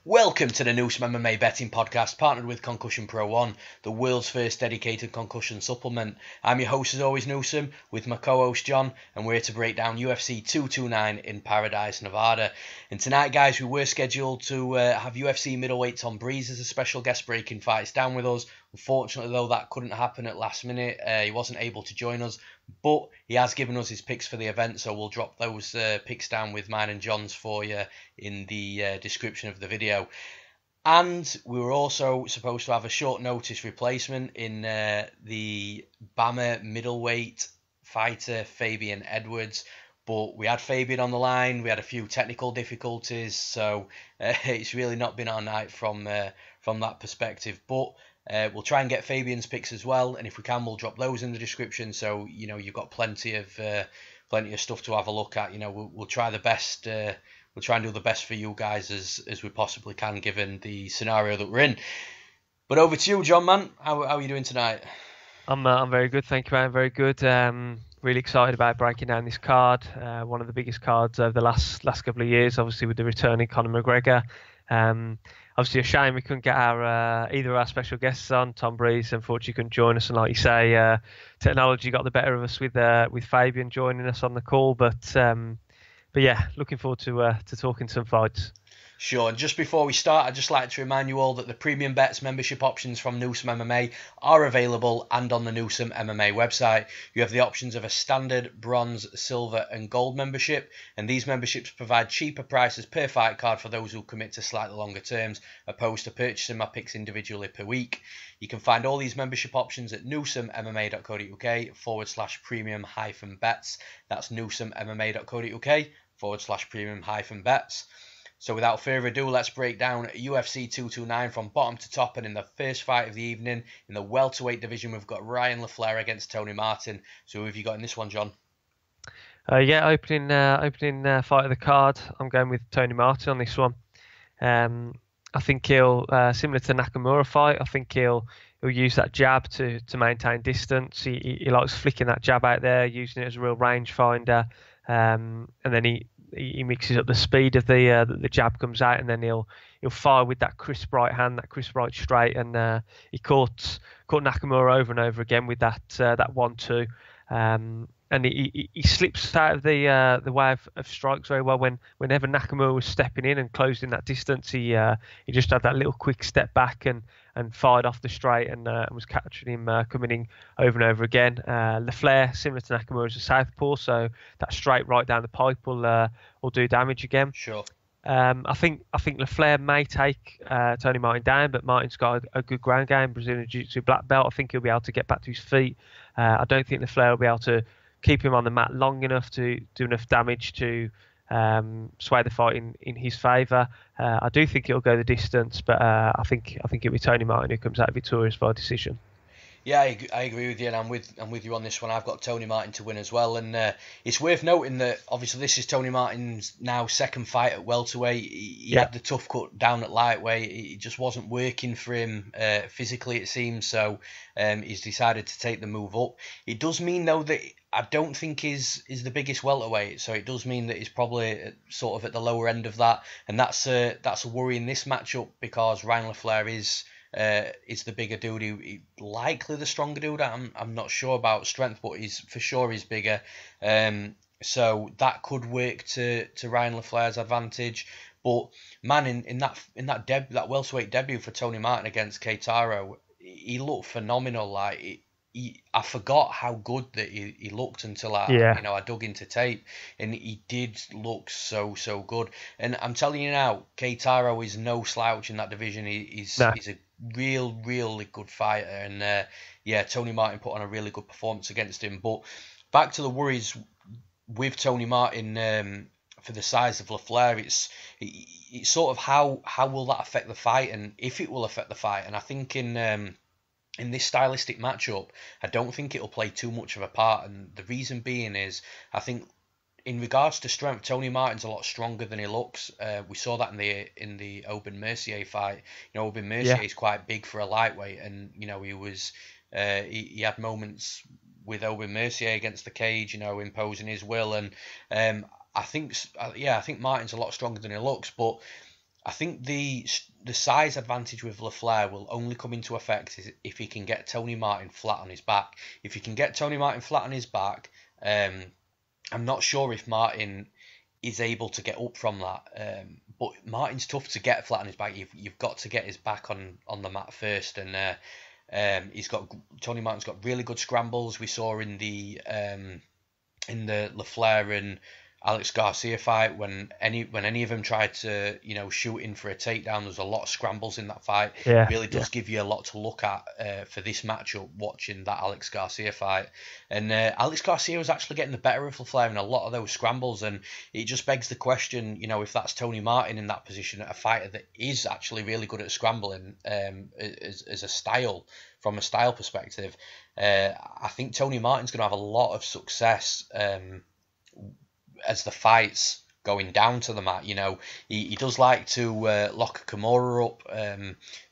Welcome to the Newsome MMA Betting Podcast, partnered with Concussion Pro 1, the world's first dedicated concussion supplement. I'm your host as always, Newsome, with my co-host John, and we're here to break down UFC 229 in Paradise, Nevada. And tonight, guys, we were scheduled to have UFC Middleweight Tom Breese as a special guest breaking fights down with us. Unfortunately, though, that couldn't happen at last minute. He wasn't able to join us, but he has given us his picks for the event, so we'll drop those picks down with mine and John's for you in the description of the video. And we were also supposed to have a short notice replacement in the BAMMA middleweight fighter Fabian Edwards, but we had Fabian on the line. We had a few technical difficulties, so it's really not been our night from that perspective. But we'll try and get Fabian's picks as well, and if we can, we'll drop those in the description. So you've got plenty of stuff to have a look at. We'll try the best. We'll try and do the best for you guys as we possibly can, given the scenario that we're in. But over to you, John, man. How are you doing tonight? I'm very good, thank you, man. Very good. Really excited about breaking down this card. One of the biggest cards over the last couple of years, obviously with the returning Conor McGregor. Obviously a shame we couldn't get either of our special guests on. Tom Breese, unfortunately, couldn't join us, and like you say, technology got the better of us with Fabian joining us on the call. But yeah, looking forward to talking some fights. Sure, and just before we start, I'd just like to remind you all that the Premium Bets membership options from Newsome MMA are available and on the Newsome MMA website. You have the options of a standard, bronze, silver and gold membership, and these memberships provide cheaper prices per fight card for those who commit to slightly longer terms, opposed to purchasing my picks individually per week. You can find all these membership options at newsomemma.co.uk/premium-bets. That's newsomemma.co.uk/premium-bets. So without further ado, let's break down UFC 229 from bottom to top. And in the first fight of the evening, in the welterweight division, we've got Ryan LaFlare against Tony Martin. So who have you got in this one, John? Opening fight of the card. I'm going with Tony Martin on this one. I think he'll, similar to Nakamura fight, I think he'll use that jab to maintain distance. He likes flicking that jab out there, using it as a real rangefinder. And then he mixes up the speed of the jab comes out, and then he'll fire with that crisp right hand, that crisp right straight, and he caught Nakamura over and over again with that 1-2, and he slips out of the way of strikes very well. Whenever Nakamura was stepping in and closing that distance, he just had that little quick step back and fired off the straight and was catching him coming in over and over again. LaFlare, similar to Nakamura, is a southpaw, so that straight right down the pipe will do damage again. Sure. I think LaFlare may take Tony Martin down, but Martin's got a good ground game, Brazilian Jiu-Jitsu black belt. I think he'll be able to get back to his feet. I don't think LaFlare will be able to keep him on the mat long enough to do enough damage to sway the fight in his favour. I do think it'll go the distance, but I think it'll be Tony Martin who comes out victorious by decision. Yeah, I agree with you, and I'm with you on this one. I've got Tony Martin to win as well, and it's worth noting that obviously this is Tony Martin's now second fight at welterweight. He had the tough cut down at lightweight. It just wasn't working for him physically, it seems. So he's decided to take the move up. It does mean though that I don't think is the biggest welterweight, so it does mean that he's probably sort of at the lower end of that, and that's a worry in this matchup because Ryan LaFlare is the bigger dude. He likely the stronger dude. I'm not sure about strength, but he's bigger. So that could work to Ryan LaFlare's advantage. But man, in that welterweight debut for Tony Martin against Keitaro, he looked phenomenal. Like I forgot how good that he looked until I dug into tape, and he did look so good. And I'm telling you now, Keitaro is no slouch in that division. He's a really good fighter, and Tony Martin put on a really good performance against him. But back to the worries with Tony Martin for the size of LaFlare, it's sort of how will that affect the fight, and if it will affect the fight. And I think in this stylistic matchup, I don't think it'll play too much of a part, and the reason being is I think in regards to strength, Tony Martin's a lot stronger than he looks. We saw that in the Aubin Mercier fight. Aubin Mercier is quite big for a lightweight, and he was he had moments with Aubin Mercier against the cage, imposing his will, and I think Martin's a lot stronger than he looks. But I think the size advantage with LaFlare will only come into effect if he can get Tony Martin flat on his back. If you can get Tony Martin flat on his back, I'm not sure if Martin is able to get up from that. But Martin's tough to get flat on his back. You've got to get his back on the mat first, and Tony Martin's got really good scrambles. We saw in the LaFlare and Alex Garcia fight, when any of them tried to shoot in for a takedown, there's a lot of scrambles in that fight. Yeah, it really does give you a lot to look at for this matchup, watching that Alex Garcia fight. And Alex Garcia was actually getting the better of LaFlare in a lot of those scrambles, and it just begs the question, if that's Tony Martin in that position, a fighter that is actually really good at scrambling as a style, from a style perspective, I think Tony Martin's going to have a lot of success as the fight's going down to the mat. He does like to lock a Kimura up,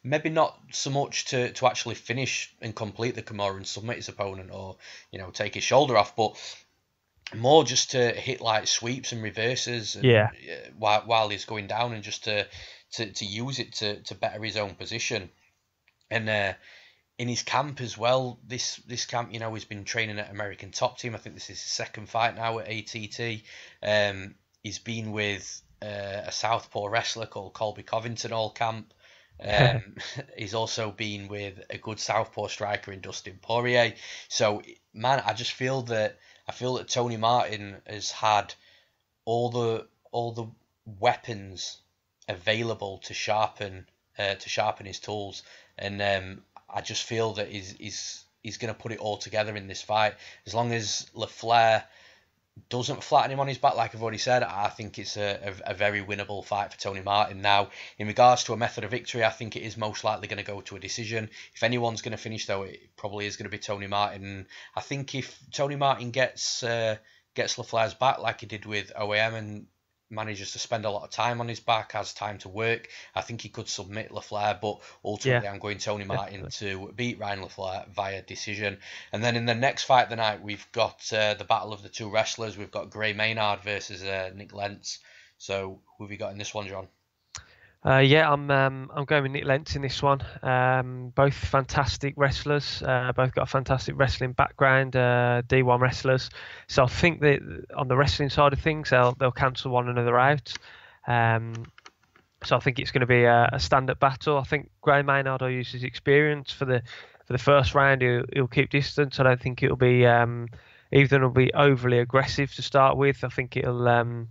maybe not so much to actually finish and complete the Kimura and submit his opponent, or take his shoulder off, but more just to hit like sweeps and reverses, and, while he's going down, and just to use it to better his own position. And in his camp as well, this camp, he's been training at American Top Team. I think this is his second fight now at ATT. He's been with a southpaw wrestler called Colby Covington all camp. He's also been with a good southpaw striker in Dustin Poirier. So, man, I feel that Tony Martin has had all the weapons available to sharpen his tools, and I just feel that he's going to put it all together in this fight. As long as LaFlare doesn't flatten him on his back, like I've already said, I think it's a very winnable fight for Tony Martin. Now, in regards to a method of victory, I think it is most likely going to go to a decision. If anyone's going to finish, though, it probably is going to be Tony Martin. I think if Tony Martin gets LaFlare's back like he did with OAM and manages to spend a lot of time on his back, has time to work, I think he could submit LaFlare, but ultimately I'm going Tony Martin to beat Ryan LaFlare via decision. And then in the next fight of the night, we've got the battle of the two wrestlers. We've got Gray Maynard versus Nick Lentz. So who have you got in this one, John? I'm going with Nick Lentz in this one. Both fantastic wrestlers. Both got a fantastic wrestling background. D1 wrestlers. So I think that on the wrestling side of things, they'll cancel one another out. So I think it's going to be a stand-up battle. I think Gray Maynard will use his experience for the first round. He'll keep distance. I don't think it'll be it'll be overly aggressive to start with. I think it'll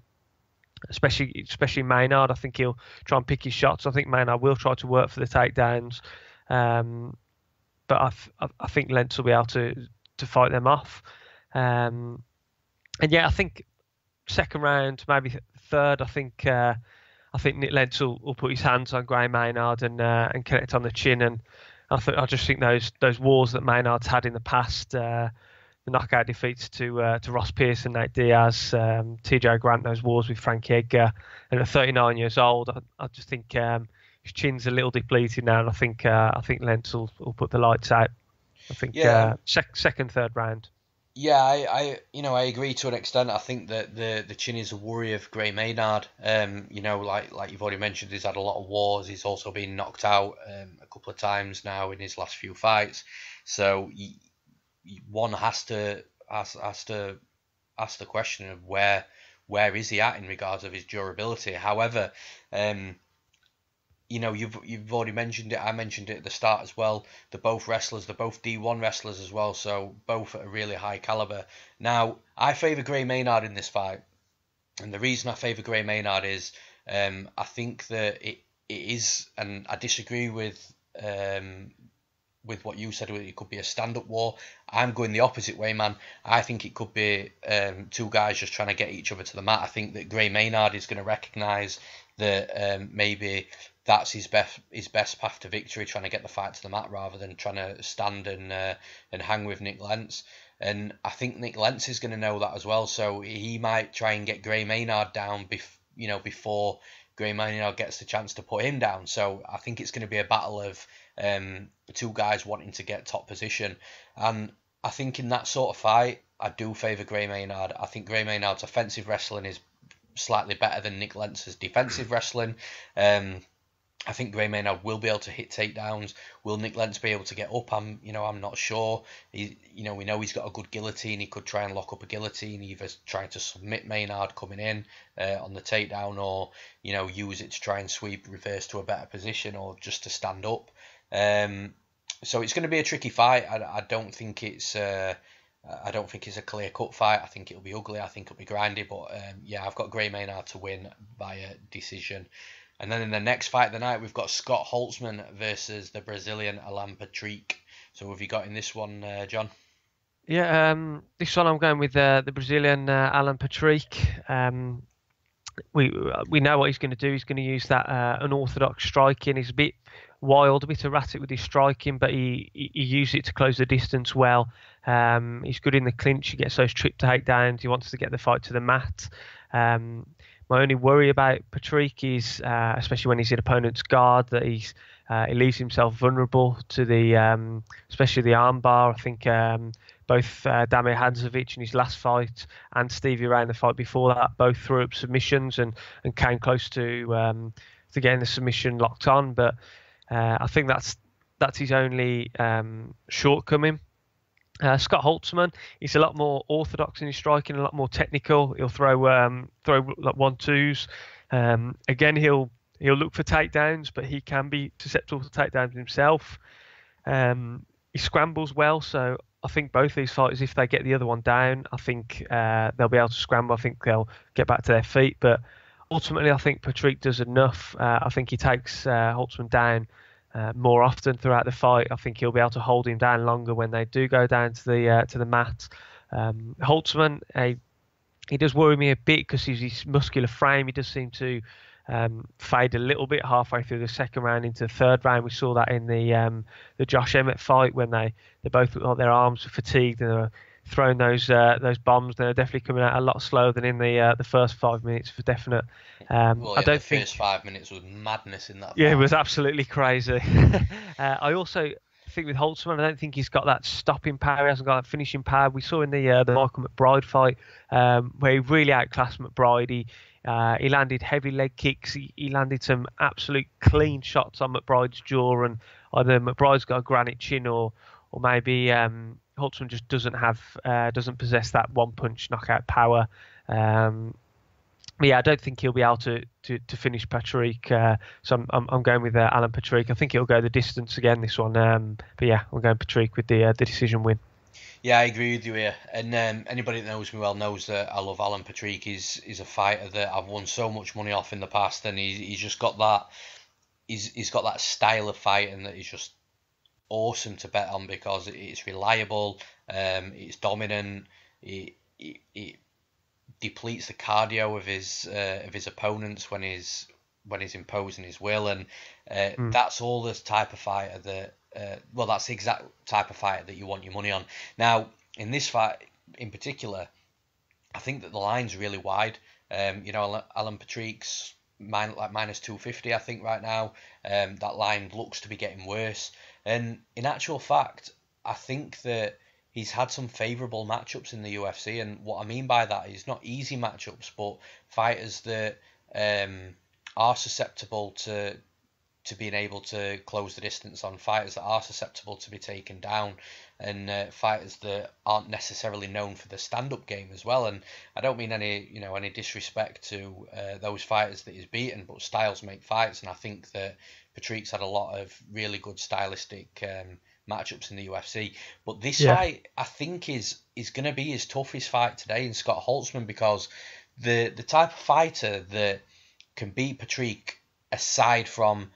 especially Maynard, I think he'll try and pick his shots. I think Maynard will try to work for the takedowns, but I think Lentz will be able to fight them off. And I think second round, maybe third, I think Nick Lentz will put his hands on Gray Maynard and connect on the chin. And I just think those wars that Maynard's had in the past, the knockout defeats to Ross Pearson, Nate Diaz, TJ Grant, those wars with Frankie Edgar, and at 39 years old, I just think his chin's a little depleted now, and I think Lentz will put the lights out. I think second, third round. Yeah, I agree to an extent. I think that the chin is a worry of Gray Maynard. Like you've already mentioned, he's had a lot of wars. He's also been knocked out a couple of times now in his last few fights. So one has to ask the question of where is he at in regards of his durability. However, you've already mentioned it. I mentioned it at the start as well. They're both wrestlers. They're both D1 wrestlers as well. So both at a really high caliber. Now, I favour Gray Maynard in this fight, and the reason I favour Gray Maynard is I think that it is, and I disagree with what you said. It could be a stand-up war. I'm going the opposite way, man. I think it could be two guys just trying to get each other to the mat. I think that Gray Maynard is going to recognise that maybe that's his best path to victory, trying to get the fight to the mat rather than trying to stand and hang with Nick Lentz. And I think Nick Lentz is going to know that as well. So he might try and get Gray Maynard down before Gray Maynard gets the chance to put him down. So I think it's going to be a battle of two guys wanting to get top position. And I think in that sort of fight, I do favour Gray Maynard. I think Gray Maynard's offensive wrestling is slightly better than Nick Lentz's defensive wrestling. I think Gray Maynard will be able to hit takedowns. Will Nick Lentz be able to get up? I'm not sure. We know he's got a good guillotine. He could try and lock up a guillotine, either trying to submit Maynard coming in on the takedown, or use it to try and sweep reverse to a better position, or just to stand up. So it's going to be a tricky fight. I don't think it's a clear cut fight. I think it'll be ugly. I think it'll be grindy. But I've got Gray Maynard to win by a decision. And then in the next fight of the night, we've got Scott Holtzman versus the Brazilian Alan Patrick. So who have you got in this one, John? Yeah, this one I'm going with the Brazilian Alan Patrick. We know what he's going to do. He's going to use that unorthodox striking. He's a bit wild, a bit erratic with his striking, but he uses it to close the distance well. He's good in the clinch. He gets those trip takedowns. He wants to get the fight to the mat. My only worry about Patrick is, especially when he's in opponent's guard, that he leaves himself vulnerable to the, especially the armbar. I think both Damir Hadzovic in his last fight and Stevie Ray in the fight before that both threw up submissions and came close to getting the submission locked on. But I think that's his only shortcoming. Scott Holtzman, he's a lot more orthodox in his striking, a lot more technical. He'll throw like 1-2s. Again, he'll look for takedowns, but he can be susceptible to takedowns himself. He scrambles well, so I think both these fighters, if they get the other one down, I think they'll be able to scramble. I think they'll get back to their feet. But ultimately, I think Patrick does enough. I think he takes Holtzman down more often throughout the fight. I think he'll be able to hold him down longer when they do go down to the mat. Holtzman, he does worry me a bit because his muscular frame. He does seem to fade a little bit halfway through the second round into the third round. We saw that in the Josh Emmett fight when they both looked like their arms were fatigued and they were throwing those bombs. They're definitely coming out a lot slower than in the first 5 minutes for definite. I don't think the first 5 minutes was madness in that fight. Yeah, it was absolutely crazy. I also think with Holtzman, I don't think he's got that stopping power. He hasn't got that finishing power. We saw in the Michael McBride fight where he really outclassed McBride. He landed heavy leg kicks. He landed some absolute clean shots on McBride's jaw, and either McBride's got a granite chin or maybe Holtzman just doesn't possess that one punch knockout power. I don't think he'll be able to finish Patrick. So I'm going with Alan Patrick. I think he'll go the distance again this one. I'm going Patrick with the decision win. Yeah, I agree with you here. And anybody that knows me well knows that I love Alan Patrick. He's a fighter that I've won so much money off in the past, and he's just got that. He's got that style of fighting that is just awesome to bet on because it's reliable, it's dominant, it depletes the cardio of his opponents when he's imposing his will, and that's all the type of fighter that that's the exact type of fighter that you want your money on. Now in this fight in particular, I think that the line's really wide. Alan Patrick's minus 250 I think right now. That line looks to be getting worse, and in actual fact I think that he's had some favourable matchups in the UFC, and what I mean by that is not easy matchups, but fighters that are susceptible to being able to close the distance on, fighters that are susceptible to be taken down, and fighters that aren't necessarily known for the stand-up game as well. And I don't mean any disrespect to those fighters that he's beaten, but styles make fights, and I think that Patrick's had a lot of really good stylistic matchups in the UFC. But this fight, I think, is going to be his toughest fight today in Scott Holtzman, because the type of fighter that can beat Patrick, aside from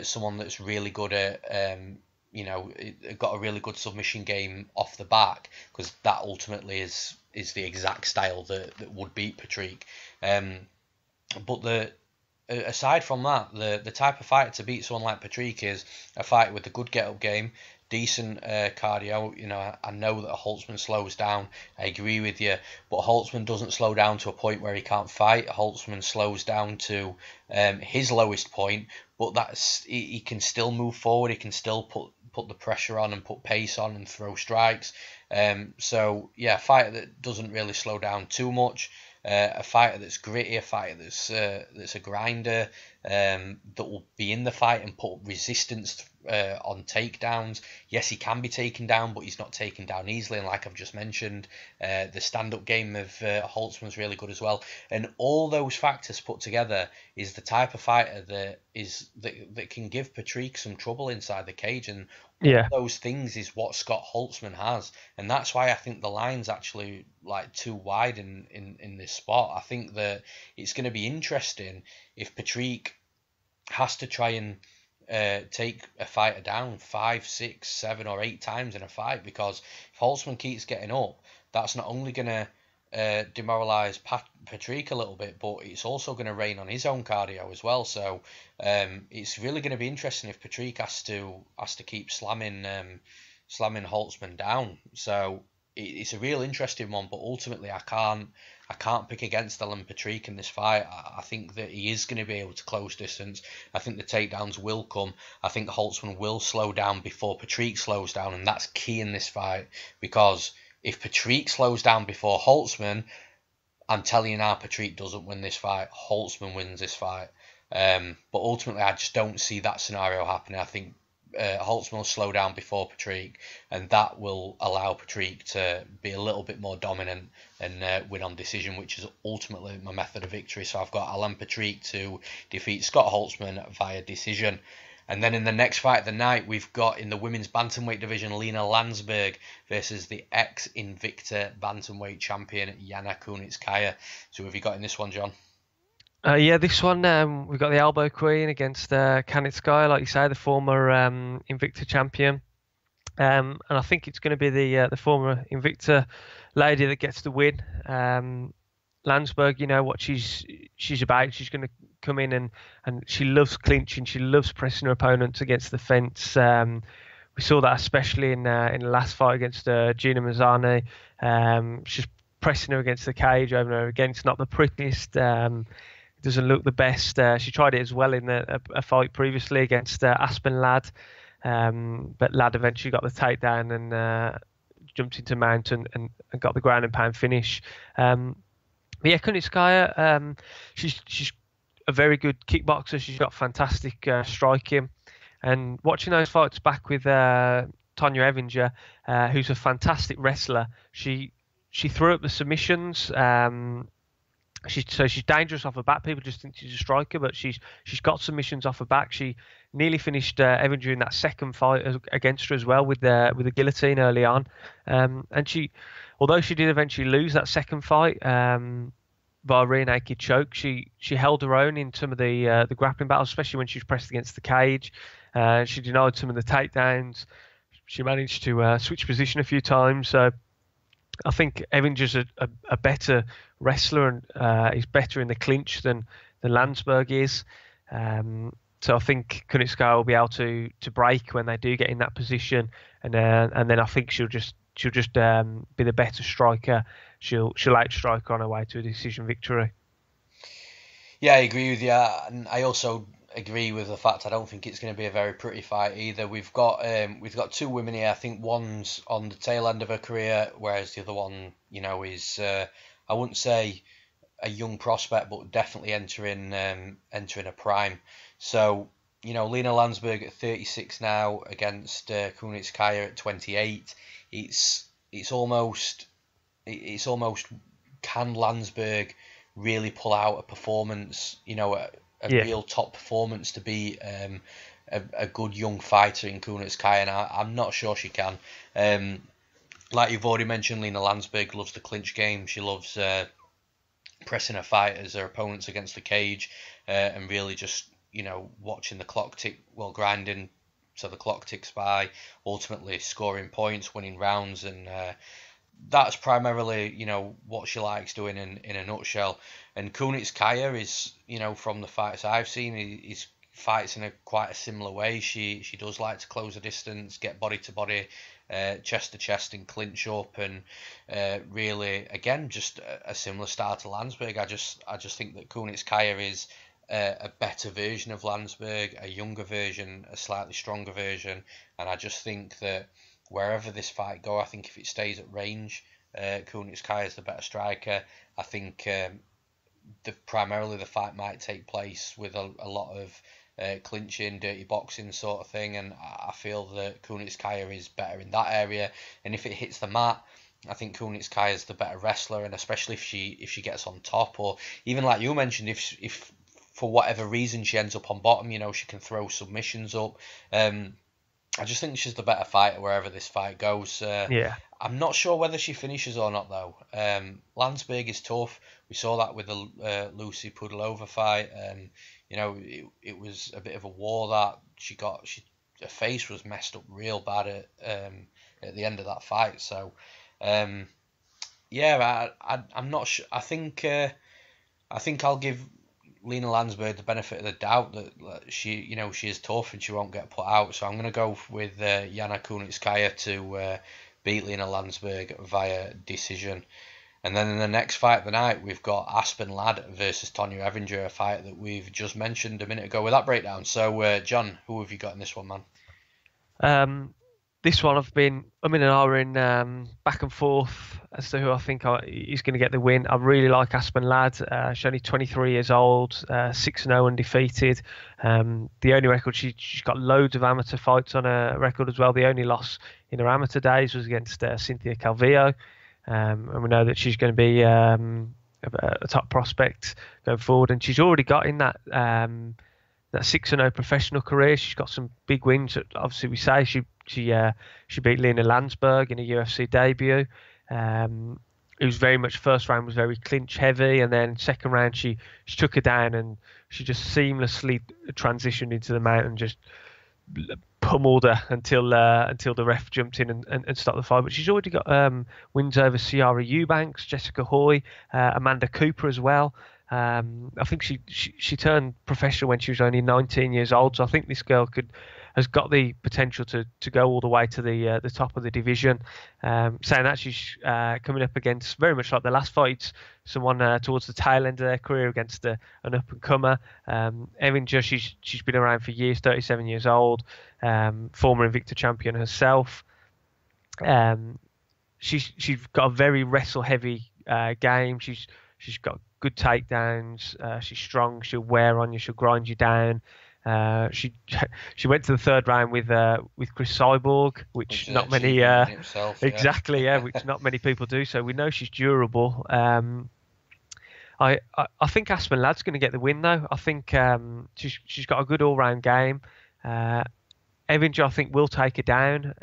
someone that's really good at, got a really good submission game off the back, because that ultimately is the exact style that would beat Patrick. But aside from that, the type of fighter to beat someone like Patrick is a fighter with a good get-up game, decent cardio. I know that Holtzman slows down. I agree with you, but Holtzman doesn't slow down to a point where he can't fight. Holtzman slows down to his lowest point, but he can still move forward. He can still put the pressure on and put pace on and throw strikes. A fighter that doesn't really slow down too much. a fighter that's gritty, a fighter that's a grinder, that will be in the fight and put resistance on takedowns. Yes, he can be taken down, but he's not taken down easily. And like I've just mentioned, the stand-up game of Holtzman's really good as well. And all those factors put together is the type of fighter that can give Patrick some trouble inside the cage. And all those things is what Scott Holtzman has, and that's why I think the line's actually like too wide in this spot. I think that it's going to be interesting if Patrick has to try and take a fighter down 5, 6, 7, or 8 times in a fight, because if Holtzman keeps getting up, that's not only going to demoralise Patrick a little bit, but it's also going to rain on his own cardio as well. So it's really going to be interesting if Patrick has to keep slamming Holtzman down. So it's a real interesting one, but ultimately I can't pick against Alan Patrick in this fight. I think that he is going to be able to close distance. I think the takedowns will come. I think Holtzman will slow down before Patrick slows down, and that's key in this fight, because if Patrick slows down before Holtzman, I'm telling you now, Patrick doesn't win this fight. Holtzman wins this fight. But ultimately, I just don't see that scenario happening. I think Holtzman will slow down before Patrick, and that will allow Patrick to be a little bit more dominant and win on decision, which is ultimately my method of victory. So I've got Alan Patrick to defeat Scott Holtzman via decision. And then in the next fight of the night, we've got in the women's bantamweight division, Lina Lansberg versus the ex-Invicta bantamweight champion, Yana Kunitskaya. So who have you got in this one, John? This one, we've got the elbow queen against Kunitskaya, like you say, the former Invicta champion. And I think it's going to be the former Invicta lady that gets the win. Lansberg, you know what she's about. She's going to come in and she loves clinching. She loves pressing her opponents against the fence. We saw that especially in the last fight against Gina Mazzani. She's pressing her against the cage over and over again. It's not the prettiest. Doesn't look the best. She tried it as well in a fight previously against Aspen Lad, but Lad eventually got the takedown and jumped into mount and got the ground and pound finish. But yeah, Kunitskaya, she's a very good kickboxer. She's got fantastic striking. And watching those fights back with Tonya Evinger, who's a fantastic wrestler, she threw up the submissions. She's dangerous off her back. People just think she's a striker, but she's got submissions off her back. She nearly finished Evinger in that second fight against her as well with the guillotine early on. And although she did eventually lose that second fight by a rear naked choke, she held her own in some of the grappling battles, especially when she was pressed against the cage. She denied some of the takedowns. She managed to switch position a few times. So I think Evinger's a better wrestler and is better in the clinch than Lansberg is. So I think Kunitskaya will be able to break when they do get in that position, and then I think she'll just be the better striker. She'll outstrike her on her way to a decision victory. Yeah, I agree with you, and I also agree with the fact I don't think it's going to be a very pretty fight either. We've got two women here. I think one's on the tail end of her career, whereas the other one, is I wouldn't say a young prospect, but definitely entering a prime. So Lina Lansberg at 36 now against Kunitskaya at 28. It's almost can Lansberg really pull out a performance, a real top performance to be a good young fighter in Kunitskaya, and I'm not sure she can. Like you've already mentioned, Lina Lansberg loves the clinch game. She loves pressing her fighters, her opponents against the cage, and really just watching the clock tick while grinding, so the clock ticks by, ultimately scoring points, winning rounds, and that's primarily what she likes doing in a nutshell. And Kunitskaya is from the fights I've seen, he fights in quite a similar way. She does like to close the distance, get body to body, chest to chest, and clinch up, and really again just a similar style to Lansberg. I just think that Kunitskaya is a better version of Lansberg, a younger version, a slightly stronger version, and I just think that wherever this fight go, I think if it stays at range, Kunitskaya is the better striker. I think primarily the fight might take place with a lot of clinching, dirty boxing sort of thing, and I feel that Kunitskaya is better in that area. And if it hits the mat, I think Kunitskaya is the better wrestler, and especially if she gets on top, or even like you mentioned, if for whatever reason she ends up on bottom, you know, she can throw submissions up. I just think she's the better fighter wherever this fight goes. Yeah. I'm not sure whether she finishes or not though. Lansberg is tough. We saw that with the Lucy Pudilova fight. You know, it was a bit of a war that her face was messed up real bad at the end of that fight. So, yeah, I'm not sure. I think I'll give Lina Lansberg the benefit of the doubt that she is tough and she won't get put out. So I'm going to go with Yana Kunitskaya to beat Lina Lansberg via decision. And then in the next fight of the night, we've got Aspen Ladd versus Tonya Evinger, a fight that we've just mentioned a minute ago with that breakdown. So, John, who have you got in this one, man? This one I'm in and ahhing back and forth as to who I think is going to get the win. I really like Aspen Ladd. She's only 23 years old, 6-0 undefeated. The only record, she's got loads of amateur fights on her record as well. The only loss in her amateur days was against Cynthia Calvillo. And we know that she's going to be a top prospect going forward. And she's already got in that 6-0 professional career. She's got some big wins. Obviously, we say she beat Lina Lansberg in a UFC debut. It was very much, first round was very clinch heavy, and then second round she took her down and she just seamlessly transitioned into the mount and just pummeled her until the ref jumped in and stopped the fight. But she's already got wins over Ciara Eubanks, Jessica Hoy, Amanda Cooper as well. I think she turned professional when she was only 19 years old, so I think this girl has got the potential to go all the way to the top of the division. Saying that, she's coming up against, very much like the last fight, someone towards the tail end of their career against an up-and-comer. Evinger, she's been around for years, 37 years old, former Invicta champion herself. She's got a very wrestle-heavy game. She's got good takedowns. She's strong. She'll wear on you. She'll grind you down. She went to the third round with Chris Cyborg, which not many exactly which not many people do. So we know she's durable. I think Aspen Ladd's going to get the win though. I think she's got a good all round game. Evinger, I think, will take her down,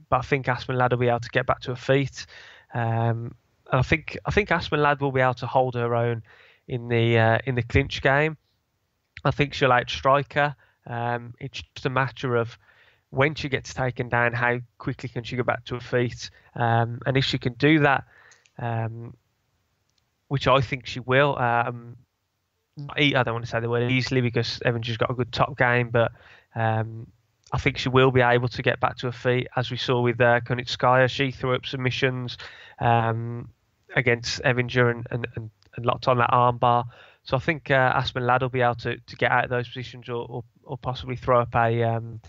but I think Aspen Ladd will be able to get back to her feet. I think Aspen Ladd will be able to hold her own in the clinch game. I think she'll outstrike her. It's just a matter of when she gets taken down, how quickly can she go back to her feet. And if she can do that, which I think she will, I don't want to say the word easily because Evinger's got a good top game, but I think she will be able to get back to her feet. As we saw with Kunitskaya, she threw up submissions against Evinger and locked on that armbar. So I think Aspen Ladd will be able to get out of those positions or possibly throw up an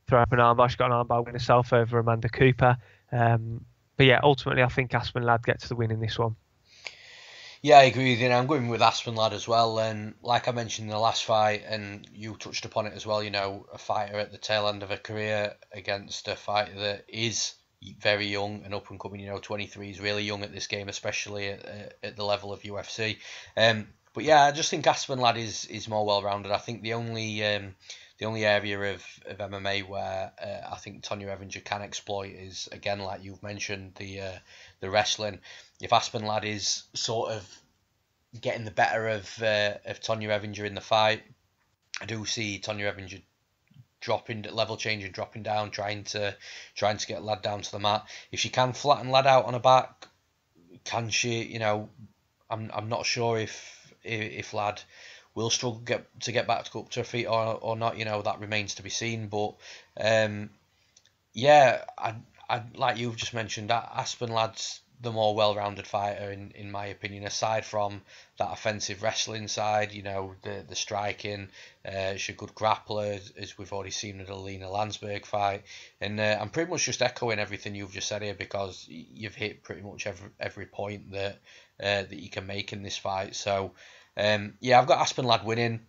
armbar. She's got an armbar win herself over Amanda Cooper. But yeah, ultimately I think Aspen Ladd gets the win in this one. Yeah, I agree with you. I'm going with Aspen Ladd as well. And like I mentioned in the last fight, and you touched upon it as well, you know, a fighter at the tail end of her career against a fighter that is very young and up and coming. You know, 23 is really young at this game, especially at the level of UFC. But yeah, I just think Aspen Ladd is more well rounded. I think the only area of MMA where I think Tonya Evinger can exploit is, again, like you've mentioned, the wrestling. If Aspen Ladd is sort of getting the better of Tonya Evinger in the fight, I do see Tonya Evinger dropping down, trying to get Ladd down to the mat. If she can flatten Ladd out on her back, can she? You know, I'm not sure if Ladd will struggle to get back up to her feet or not. You know, that remains to be seen. But yeah, I like you've just mentioned, that Aspen Ladd's the more well-rounded fighter in my opinion, aside from that offensive wrestling side. You know, the striking. She's a good grappler, as we've already seen with the Lina Lansberg fight. And I'm pretty much just echoing everything you've just said here, because you've hit pretty much every point that you can make in this fight. So yeah, I've got Aspen Lad winning.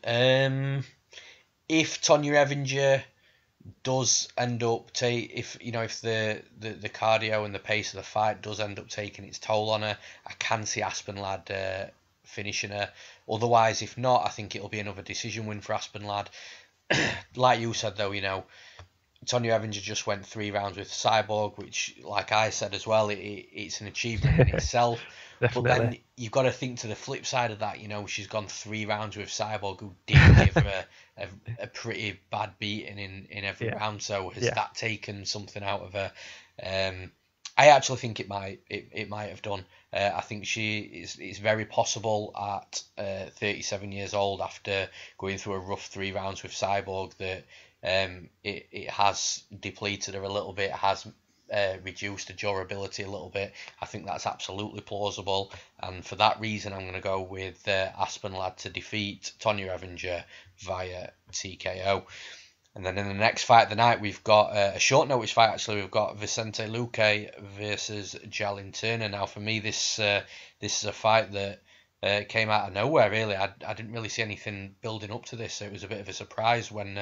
If Tonya Evinger does end up if the cardio and the pace of the fight does end up taking its toll on her, I can see Aspen Lad finishing her. Otherwise, if not, I think it'll be another decision win for Aspen Lad. Like you said though, Tonya Evinger just went 3 rounds with Cyborg, which, like I said as well, it's an achievement in itself. But then you've got to think to the flip side of that. She's gone 3 rounds with Cyborg, who did give her a pretty bad beating in every round. So has that taken something out of her? I actually think it might have done. I think it's very possible at 37 years old, after going through a rough 3 rounds with Cyborg, that it has depleted her a little bit, has reduced the durability a little bit. I think that's absolutely plausible, and for that reason I'm going to go with Aspen Lad to defeat Tonya Evinger via TKO. And then in the next fight of the night, we've got a short notice fight actually. We've got Vicente Luque versus Jalin Turner. Now for me, this is a fight that came out of nowhere really. I didn't really see anything building up to this, so it was a bit of a surprise when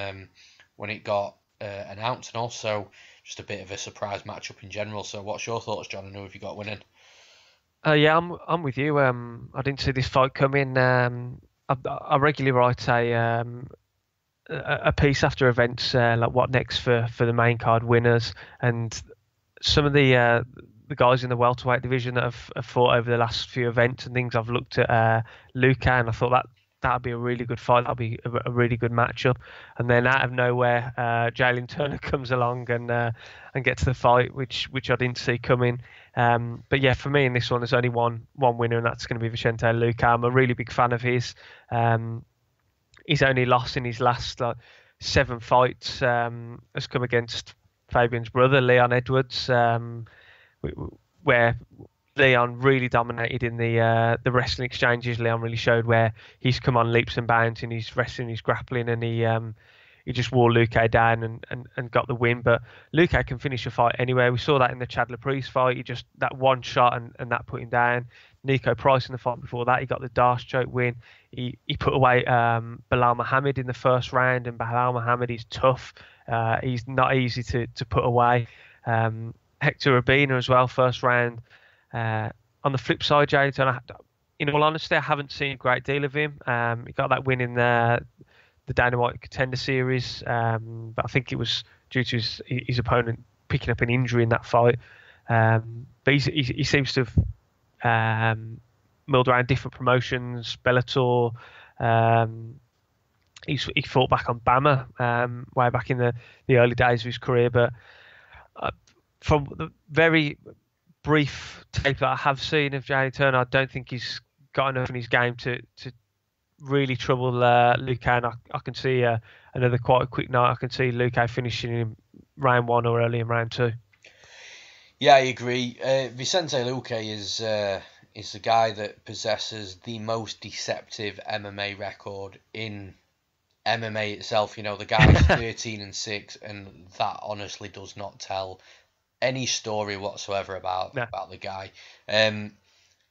it got announced, and also just a bit of a surprise matchup in general. So what's your thoughts, John, and who have you got winning? Yeah, I'm with you. I didn't see this fight coming. I regularly write a piece after events, like what next for the main card winners, and some of the guys in the welterweight division that have fought over the last few events and things. I've looked at Luque, and I thought that'd be a really good fight. That'd be a really good matchup. And then out of nowhere, Jalin Turner comes along and gets the fight, which I didn't see coming. But yeah, for me in this one, there's only one winner, and that's going to be Vicente Luque. I'm a really big fan of his. He's only lost in his last 7 fights. Has come against Fabian's brother, Leon Edwards, where Leon really dominated in the wrestling exchanges. Leon really showed where he's come on leaps and bounds in his wrestling, his grappling, and he just wore Luque down and got the win. But Luque can finish a fight anywhere. We saw that in the Chad Breese fight. He just, that one shot and that put him down. Nico Price in the fight before that, he got the Darce choke win. He put away Bilal Muhammad in the first round, and Bilal Muhammad is tough. He's not easy to put away. Hector Urbina as well, first round. On the flip side, Jalin, in all honesty, I haven't seen a great deal of him. He got that win in the Dana White Contender Series, but I think it was due to his opponent picking up an injury in that fight. But he seems to have milled around different promotions, Bellator. He fought back on BAMMA way back in the early days of his career. But from the very brief tape that I have seen of Jalin Turner, I don't think he's got enough in his game to really trouble Luque. And I can see another quite a quick night. I can see Luque finishing in round 1 or early in round 2. Yeah, I agree. Vicente Luque is the guy that possesses the most deceptive MMA record in MMA itself. The guy's 13-6, and that honestly does not tell any story whatsoever about the guy.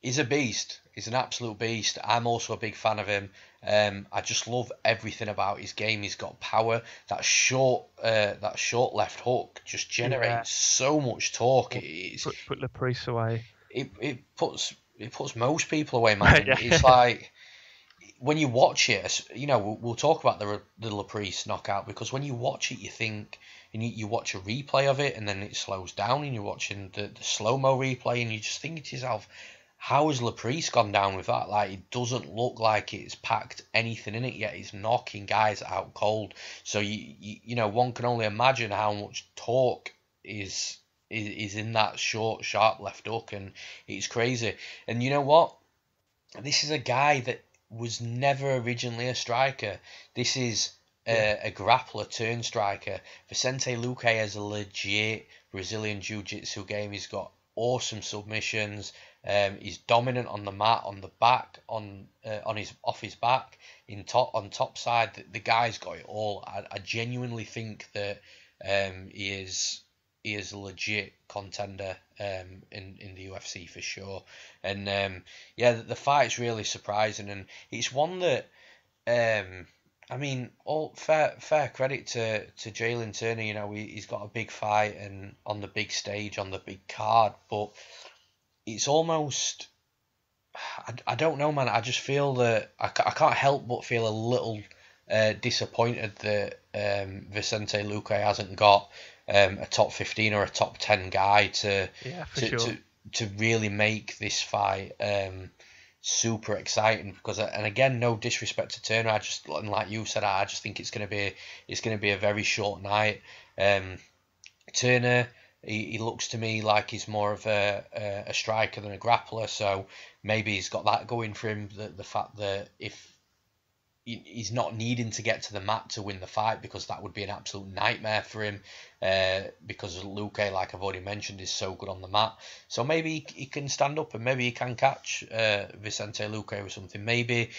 He's a beast. He's an absolute beast. I'm also a big fan of him. I just love everything about his game. He's got power. That short left hook just generates so much torque. Put Laprice away. It puts most people away, man. It's like when you watch it, we'll talk about the Laprice knockout, because when you watch it, you think, and you watch a replay of it, and then it slows down, and you're watching the slow-mo replay, and you just think to yourself, how has Laprice gone down with that? Like, it doesn't look like it's packed anything in it yet. It's knocking guys out cold. So one can only imagine how much torque is in that short, sharp left hook, and it's crazy. And you know what? This is a guy that was never originally a striker. This is a grappler turned striker. Vicente Luque has a legit Brazilian Jiu-Jitsu game. He's got awesome submissions. He's dominant on the mat, on the back, on his off his back, on top side. The guy's got it all. I genuinely think that he is a legit contender in the UFC for sure. And the fight's really surprising, and it's one that I mean, all fair credit to Jalin Turner. You know, he's got a big fight and on the big stage, on the big card, but it's almost, I don't know, man. I just feel that I can't help but feel a little disappointed that Vicente Luque hasn't got a top 15 or a top 10 guy to really make this fight super exciting. Because, and again, no disrespect to Turner, and like you said, I just think it's gonna be a very short night. Turner, he looks to me like he's more of a striker than a grappler, so maybe he's got that going for him. The fact that if he's not needing to get to the mat to win the fight, because that would be an absolute nightmare for him, because Luque, like I've already mentioned, is so good on the mat. So maybe he can stand up and maybe he can catch Vicente Luque or something. Maybe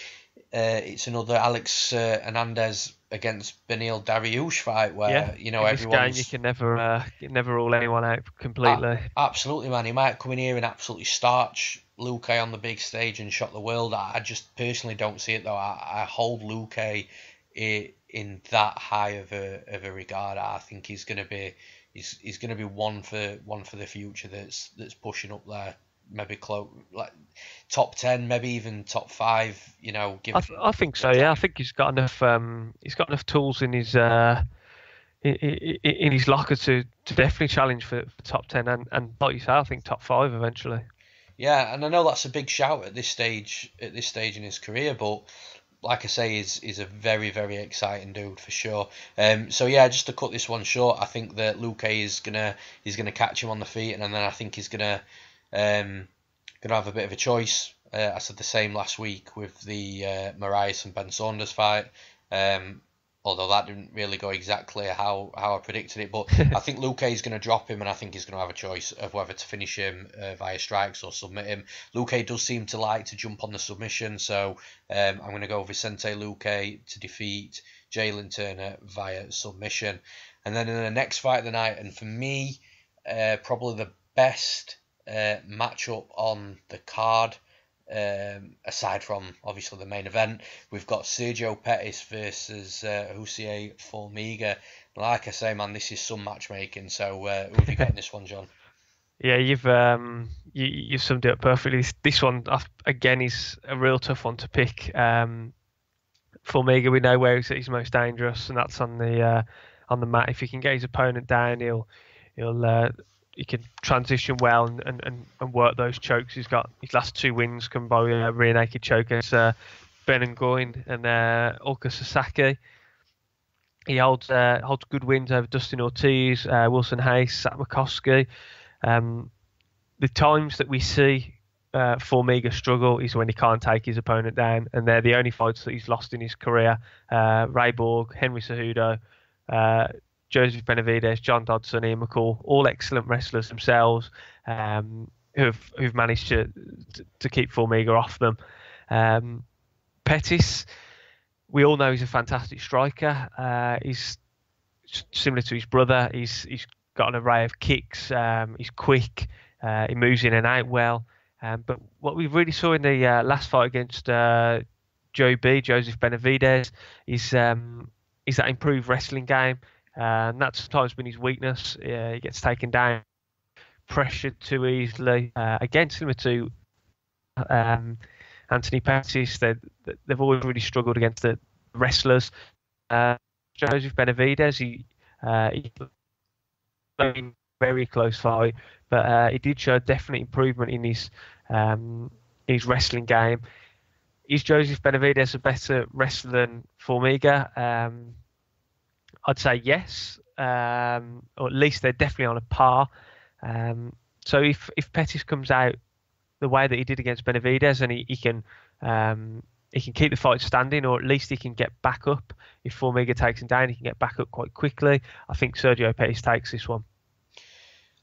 it's another Alex Hernandez against Beneil Dariush fight where everyone's... You can never rule anyone out completely. Absolutely, man. He might come in here and absolutely starch Luque on the big stage and shock the world. I just personally don't see it though. I hold Luque in that high of a regard. I think he's gonna be one for the future that's pushing up there. Maybe close, like top 10, maybe even top 5. You know, I think so. Yeah, I think he's got enough. He's got enough tools in his locker to definitely challenge for top 10 and like you say, I think top 5 eventually. Yeah, and I know that's a big shout at this stage in his career, but like I say, he's a very, very exciting dude for sure. So yeah, just to cut this one short, I think that Luque is gonna catch him on the feet, and then I think he's gonna have a bit of a choice. I said the same last week with the Marias and Ben Saunders fight, although that didn't really go exactly how I predicted it. But I think Luque is going to drop him, and I think he's going to have a choice of whether to finish him via strikes or submit him. Luque does seem to like to jump on the submission, so I'm going to go Vicente Luque to defeat Jalin Turner via submission. And then in the next fight of the night, and for me, probably the best matchup on the card, aside from obviously the main event, we've got Sergio Pettis versus Jussier Formiga. Like I say, man, this is some matchmaking. So who have you got in this one, John? Yeah, you've summed it up perfectly. This one again is a real tough one to pick. Formiga, we know where he's most dangerous, and that's on the mat. If he can get his opponent down, he can transition well and work those chokes. He's got his last 2 wins come by a rear naked choke against Ben Nguyen and Ulka Sasaki. He holds good wins over Dustin Ortiz, Wilson Hayes, Zach McCoskey. The times that we see Formiga struggle is when he can't take his opponent down, and they're the only fights that he's lost in his career. Ray Borg, Henry Cejudo, Joseph Benavidez, John Dodson, Ian McCall, all excellent wrestlers themselves, who've managed to keep Formiga off them. Pettis, we all know he's a fantastic striker. He's similar to his brother. He's got an array of kicks. He's quick. He moves in and out well. But what we really saw in the last fight against Joseph Benavidez, is that improved wrestling game. And that's sometimes been his weakness. He gets taken down, pressured too easily. Again, similar to Anthony Pettis, they've always really struggled against the wrestlers. Joseph Benavidez, he very close fight, but he did show definite improvement in his wrestling game. Is Joseph Benavidez a better wrestler than Formiga? I'd say yes, or at least they're definitely on a par. So if Pettis comes out the way that he did against Benavidez, and he can keep the fight standing, or at least he can get back up. If Formiga takes him down, he can get back up quite quickly. I think Sergio Pettis takes this one.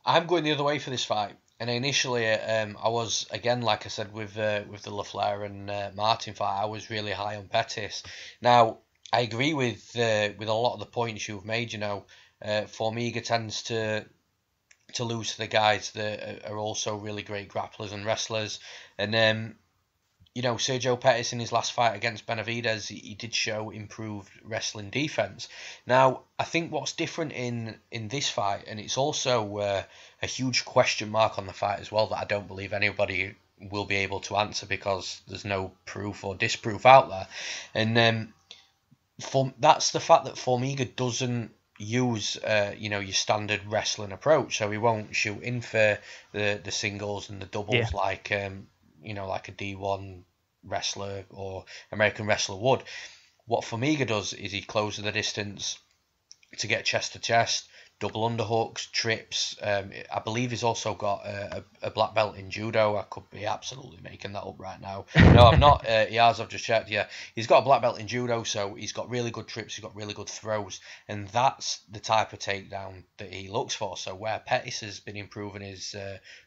I'm going the other way for this fight. And initially, I was, again, like I said, with the LaFlare and Martin fight, I was really high on Pettis. Now, I agree with a lot of the points you've made. Formiga tends to lose to the guys that are also really great grapplers and wrestlers. And Sergio Pettis in his last fight against Benavidez, he did show improved wrestling defense. Now, I think what's different in this fight, and it's also a huge question mark on the fight as well, that I don't believe anybody will be able to answer because there's no proof or disproof out there. And that's the fact that Formiga doesn't use your standard wrestling approach. So he won't shoot in for the singles and the doubles like like a D1 wrestler or American wrestler would. What Formiga does is he closes the distance to get chest to chest, double underhooks, trips. I believe he's also got a black belt in judo. I could be absolutely making that up right now. No, I'm not. He has. I've just checked. Yeah, he's got a black belt in judo, so he's got really good trips. He's got really good throws, and that's the type of takedown that he looks for. So where Pettis has been improving his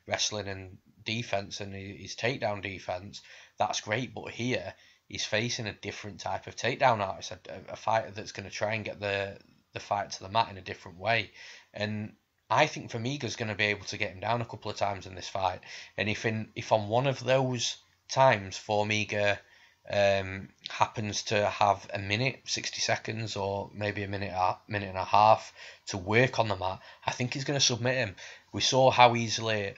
wrestling and defense and his takedown defense, that's great. But here he's facing a different type of takedown artist, a fighter that's going to try and get the fight to the mat in a different way. And I think Formiga's going to be able to get him down a couple of times in this fight. And if on one of those times Formiga happens to have a minute, 60 seconds, or maybe a minute and a half to work on the mat, I think he's going to submit him. We saw how easily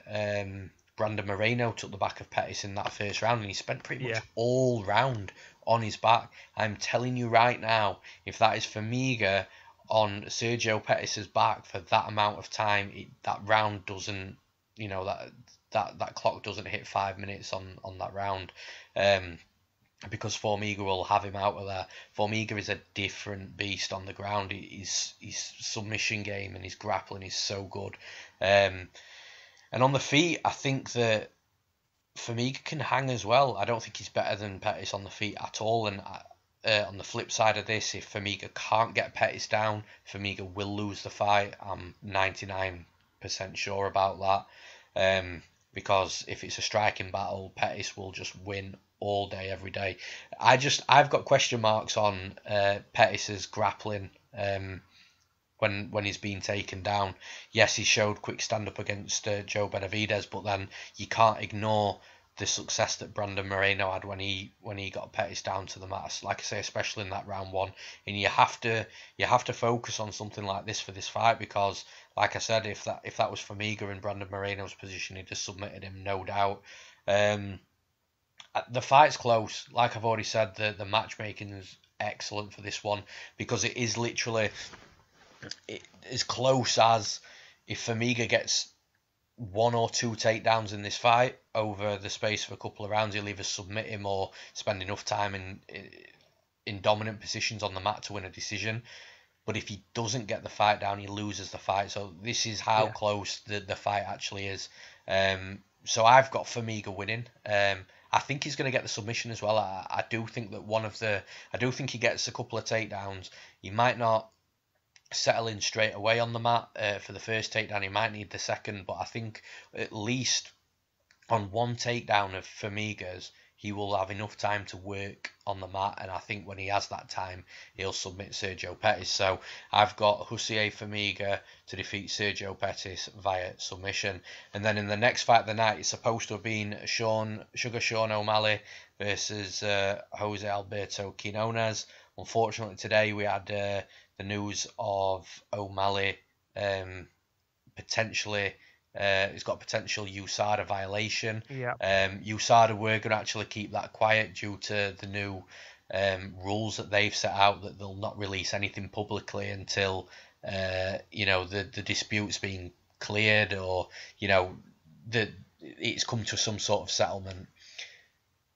Brandon Moreno took the back of Pettis in that first round, and he spent pretty much all round on his back. I'm telling you right now, if that is Formiga on Sergio Pettis' back for that amount of time, that round doesn't, that clock doesn't hit 5 minutes on that round, because Formiga will have him out of there. Formiga is a different beast on the ground. His submission game and his grappling is so good. And on the feet, I think that Formiga can hang as well. I don't think he's better than Pettis on the feet at all. And on the flip side of this, if Formiga can't get Pettis down, Formiga will lose the fight. I'm 99% sure about that. Because if it's a striking battle, Pettis will just win all day, every day. I've got question marks on Pettis's grappling when he's being taken down. Yes, he showed quick stand-up against Joe Benavidez, but then you can't ignore the success that Brandon Moreno had when he got Pettis down to the mat. Like I say, especially in that round one, and you have to focus on something like this for this fight, because, like I said, if that was Formiga in Brandon Moreno's position, he'd have submitted him, no doubt. The fight's close. Like I've already said, the matchmaking is excellent for this one, because it is literally as close as if Formiga gets one or two takedowns in this fight over the space of a couple of rounds, he'll either submit him or spend enough time in dominant positions on the mat to win a decision. But if he doesn't get the fight down, he loses the fight. So this is how close the fight actually is. So I've got Formiga winning. I think he's going to get the submission as well. I do think that I do think he gets a couple of takedowns. He might not settle in straight away on the mat for the first takedown. He might need the second, but I think at least on one takedown of Formiga's, he will have enough time to work on the mat, and I think when he has that time, he'll submit Sergio Pettis. So I've got Jussier Formiga to defeat Sergio Pettis via submission. And then in the next fight of the night, it's supposed to have been Sugar Sean O'Malley versus Jose Alberto Quinonez. Unfortunately, today we had the news of O'Malley potentially he's got potential USADA violation. USADA were going to actually keep that quiet due to the new rules that they've set out, that they'll not release anything publicly until the dispute's been cleared, or it's come to some sort of settlement.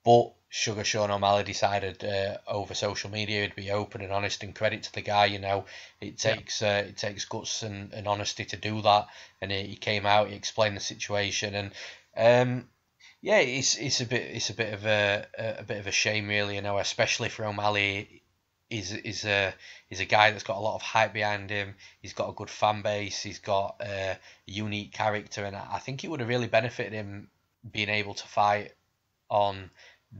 But Sugar Sean O'Malley decided over social media he'd be open and honest, and credit to the guy. It takes guts and honesty to do that, and he came out, he explained the situation, and it's a bit of a shame, really, especially for O'Malley. is a guy that's got a lot of hype behind him. He's got a good fan base. He's got a unique character, and I think it would have really benefited him being able to fight on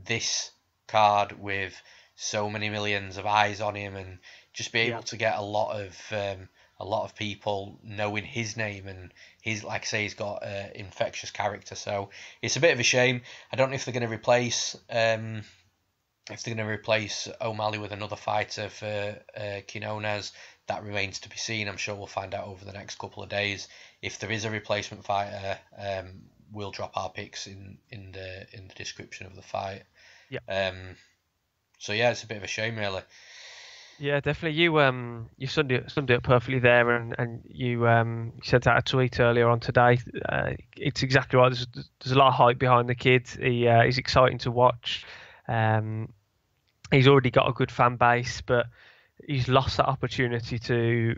this card with so many millions of eyes on him, and just be able to get a lot of people knowing his name, and he's, like I say, he's got an infectious character. So it's a bit of a shame. I don't know if they're going to replace O'Malley with another fighter for Quinonez. That remains to be seen. I'm sure we'll find out over the next couple of days. If there is a replacement fighter, we'll drop our picks in the description of the fight. Yeah. So yeah, it's a bit of a shame, really. Yeah, definitely. You summed it up perfectly there, and you sent out a tweet earlier on today. It's exactly right. There's a lot of hype behind the kid. He's exciting to watch. He's already got a good fan base, but he's lost that opportunity to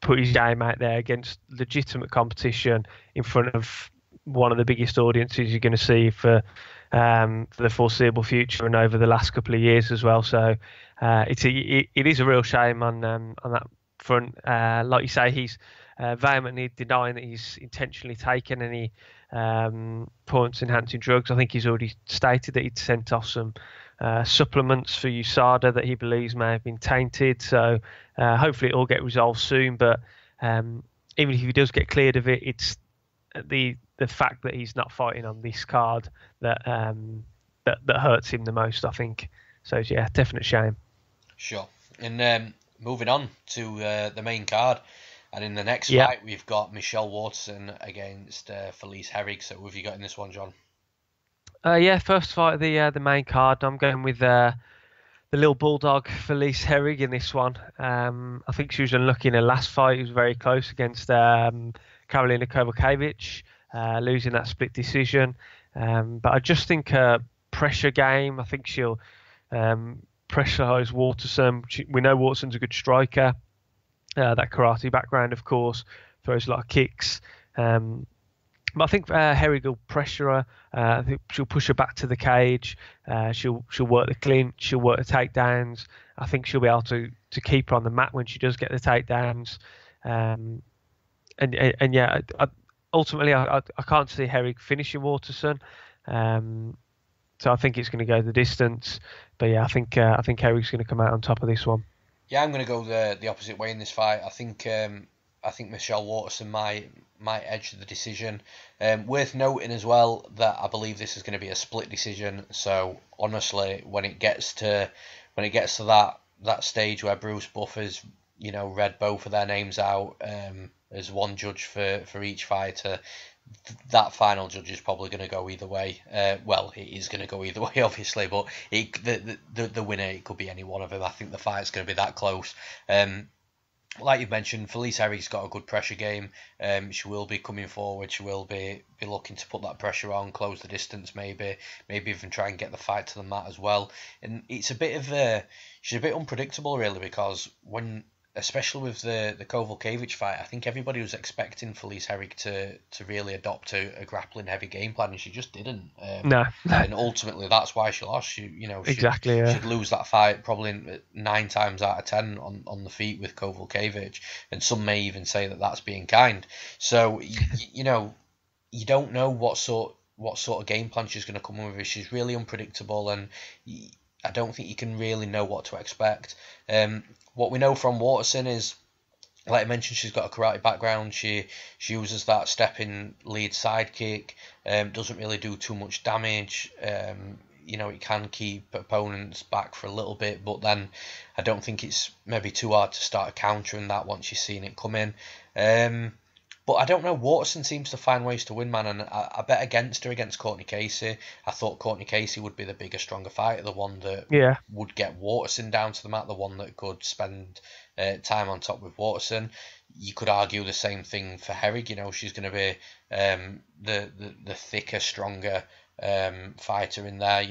put his game out there against legitimate competition in front of one of the biggest audiences you're going to see for the foreseeable future and over the last couple of years as well. So it is a real shame on that front. Like you say, he's vehemently denying that he's intentionally taken any performance-enhancing drugs. I think he's already stated that he'd sent off some supplements for USADA that he believes may have been tainted. So hopefully it will get resolved soon. But even if he does get cleared of it, it's the fact that he's not fighting on this card that hurts him the most, I think. So yeah, definite shame. Sure. And moving on to the main card, and in the next fight we've got Michelle Waterson against Felice Herrig. So who have you got in this one, John? First fight of the main card. I'm going with the little bulldog Felice Herrig in this one. I think she was unlucky in her last fight. It was very close against Karolina Kowalkiewicz, losing that split decision. But I just think her pressure game, I think she'll pressurise Waterson. We know Waterson's a good striker. That karate background, of course, throws a lot of kicks. But I think Herrig will pressure her. I think she'll push her back to the cage. She'll work the clinch. She'll work the takedowns. I think she'll be able to keep her on the mat when she does get the takedowns. Ultimately, I can't see Herrig finishing Waterson. So I think it's going to go the distance. But yeah, I think Herrig's going to come out on top of this one. Yeah, I'm going to go the opposite way in this fight. I think Michelle Waterson might edge the decision. Worth noting as well that I believe this is going to be a split decision. So honestly, when it gets to that stage where Bruce Buffer's read both of their names out as one judge for each fighter, that final judge is probably going to go either way. Well, it is going to go either way, obviously, but the winner, it could be any one of them. I think the fight's going to be that close. Like you mentioned, Felice Herrig's got a good pressure game. She will be coming forward. She will be looking to put that pressure on, close the distance, maybe even try and get the fight to the mat as well. And it's a bit of she's a bit unpredictable, really, because especially with the Kowalkiewicz fight, I think everybody was expecting Felice Herrig to really adopt a grappling heavy game plan, and she just didn't. No. And ultimately, that's why she lost. She'd lose that fight probably 9 times out of 10 on the feet with Kowalkiewicz, and some may even say that that's being kind. So you don't know what sort of game plan she's going to come with. She's really unpredictable, and I don't think you can really know what to expect. What we know from Waterson is, like I mentioned, she's got a karate background. She uses that stepping lead sidekick. Doesn't really do too much damage. It can keep opponents back for a little bit, but then I don't think it's maybe too hard to start countering that once you've seen it come in. But I don't know. Waterson seems to find ways to win, man, and I bet against her against Courtney Casey. I thought Courtney Casey would be the bigger, stronger fighter, the one that would get Waterson down to the mat, the one that could spend time on top with Waterson. You could argue the same thing for Herrig. She's going to be the thicker, stronger fighter in there.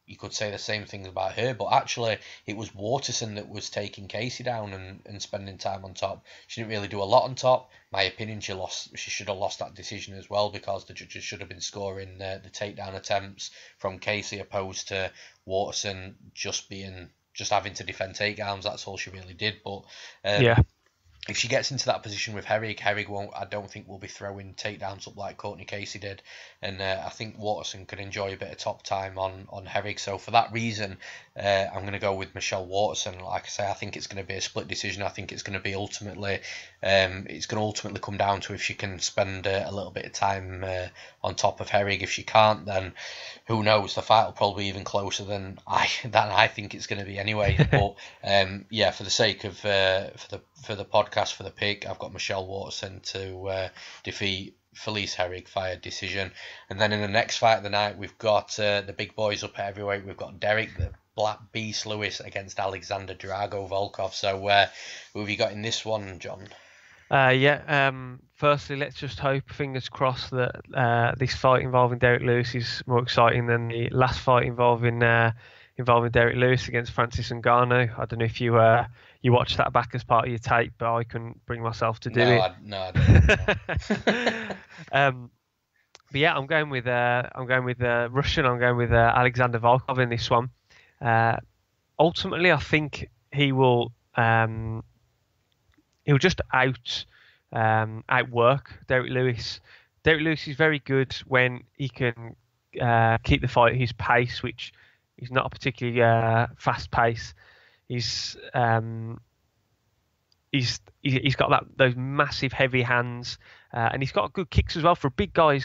You could say the same things about her, but actually it was Waterson that was taking Casey down and spending time on top. She didn't really do a lot on top. My opinion, she should have lost that decision as well, because the judges should have been scoring the takedown attempts from Casey, opposed to Waterson just being just having to defend takedowns. That's all she really did. But if she gets into that position with Herrig won't. I don't think will be throwing takedowns up like Courtney Casey did, and I think Waterson could enjoy a bit of top time on Herrig. So for that reason, I'm going to go with Michelle Waterson. Like I say, I think it's going to be a split decision. I think it's going to be ultimately come down to if she can spend a little bit of time on top of Herrig. If she can't, then who knows? The fight will probably be even closer than I think it's going to be anyway. But for the sake of for the podcast, for the pick, I've got Michelle Waterson to defeat Felice Herrig via decision. And then in the next fight of the night, we've got the big boys up at heavyweight. We've got Derek the Black Beast Lewis against Alexander Drago Volkov. So who have you got in this one, John? Firstly, let's just hope, fingers crossed, that this fight involving Derek Lewis is more exciting than the last fight involving Derek Lewis against Francis Ngannou. I don't know if you watched that back as part of your tape, but I couldn't bring myself to do it. I didn't. But yeah, I'm going with Russian. I'm going with Alexander Volkov in this one. Ultimately, I think he'll just outwork Derek Lewis. Derek Lewis is very good when he can keep the fight at his pace, which is not a particularly fast pace. He's got those massive heavy hands, and he's got good kicks as well. For a big guy,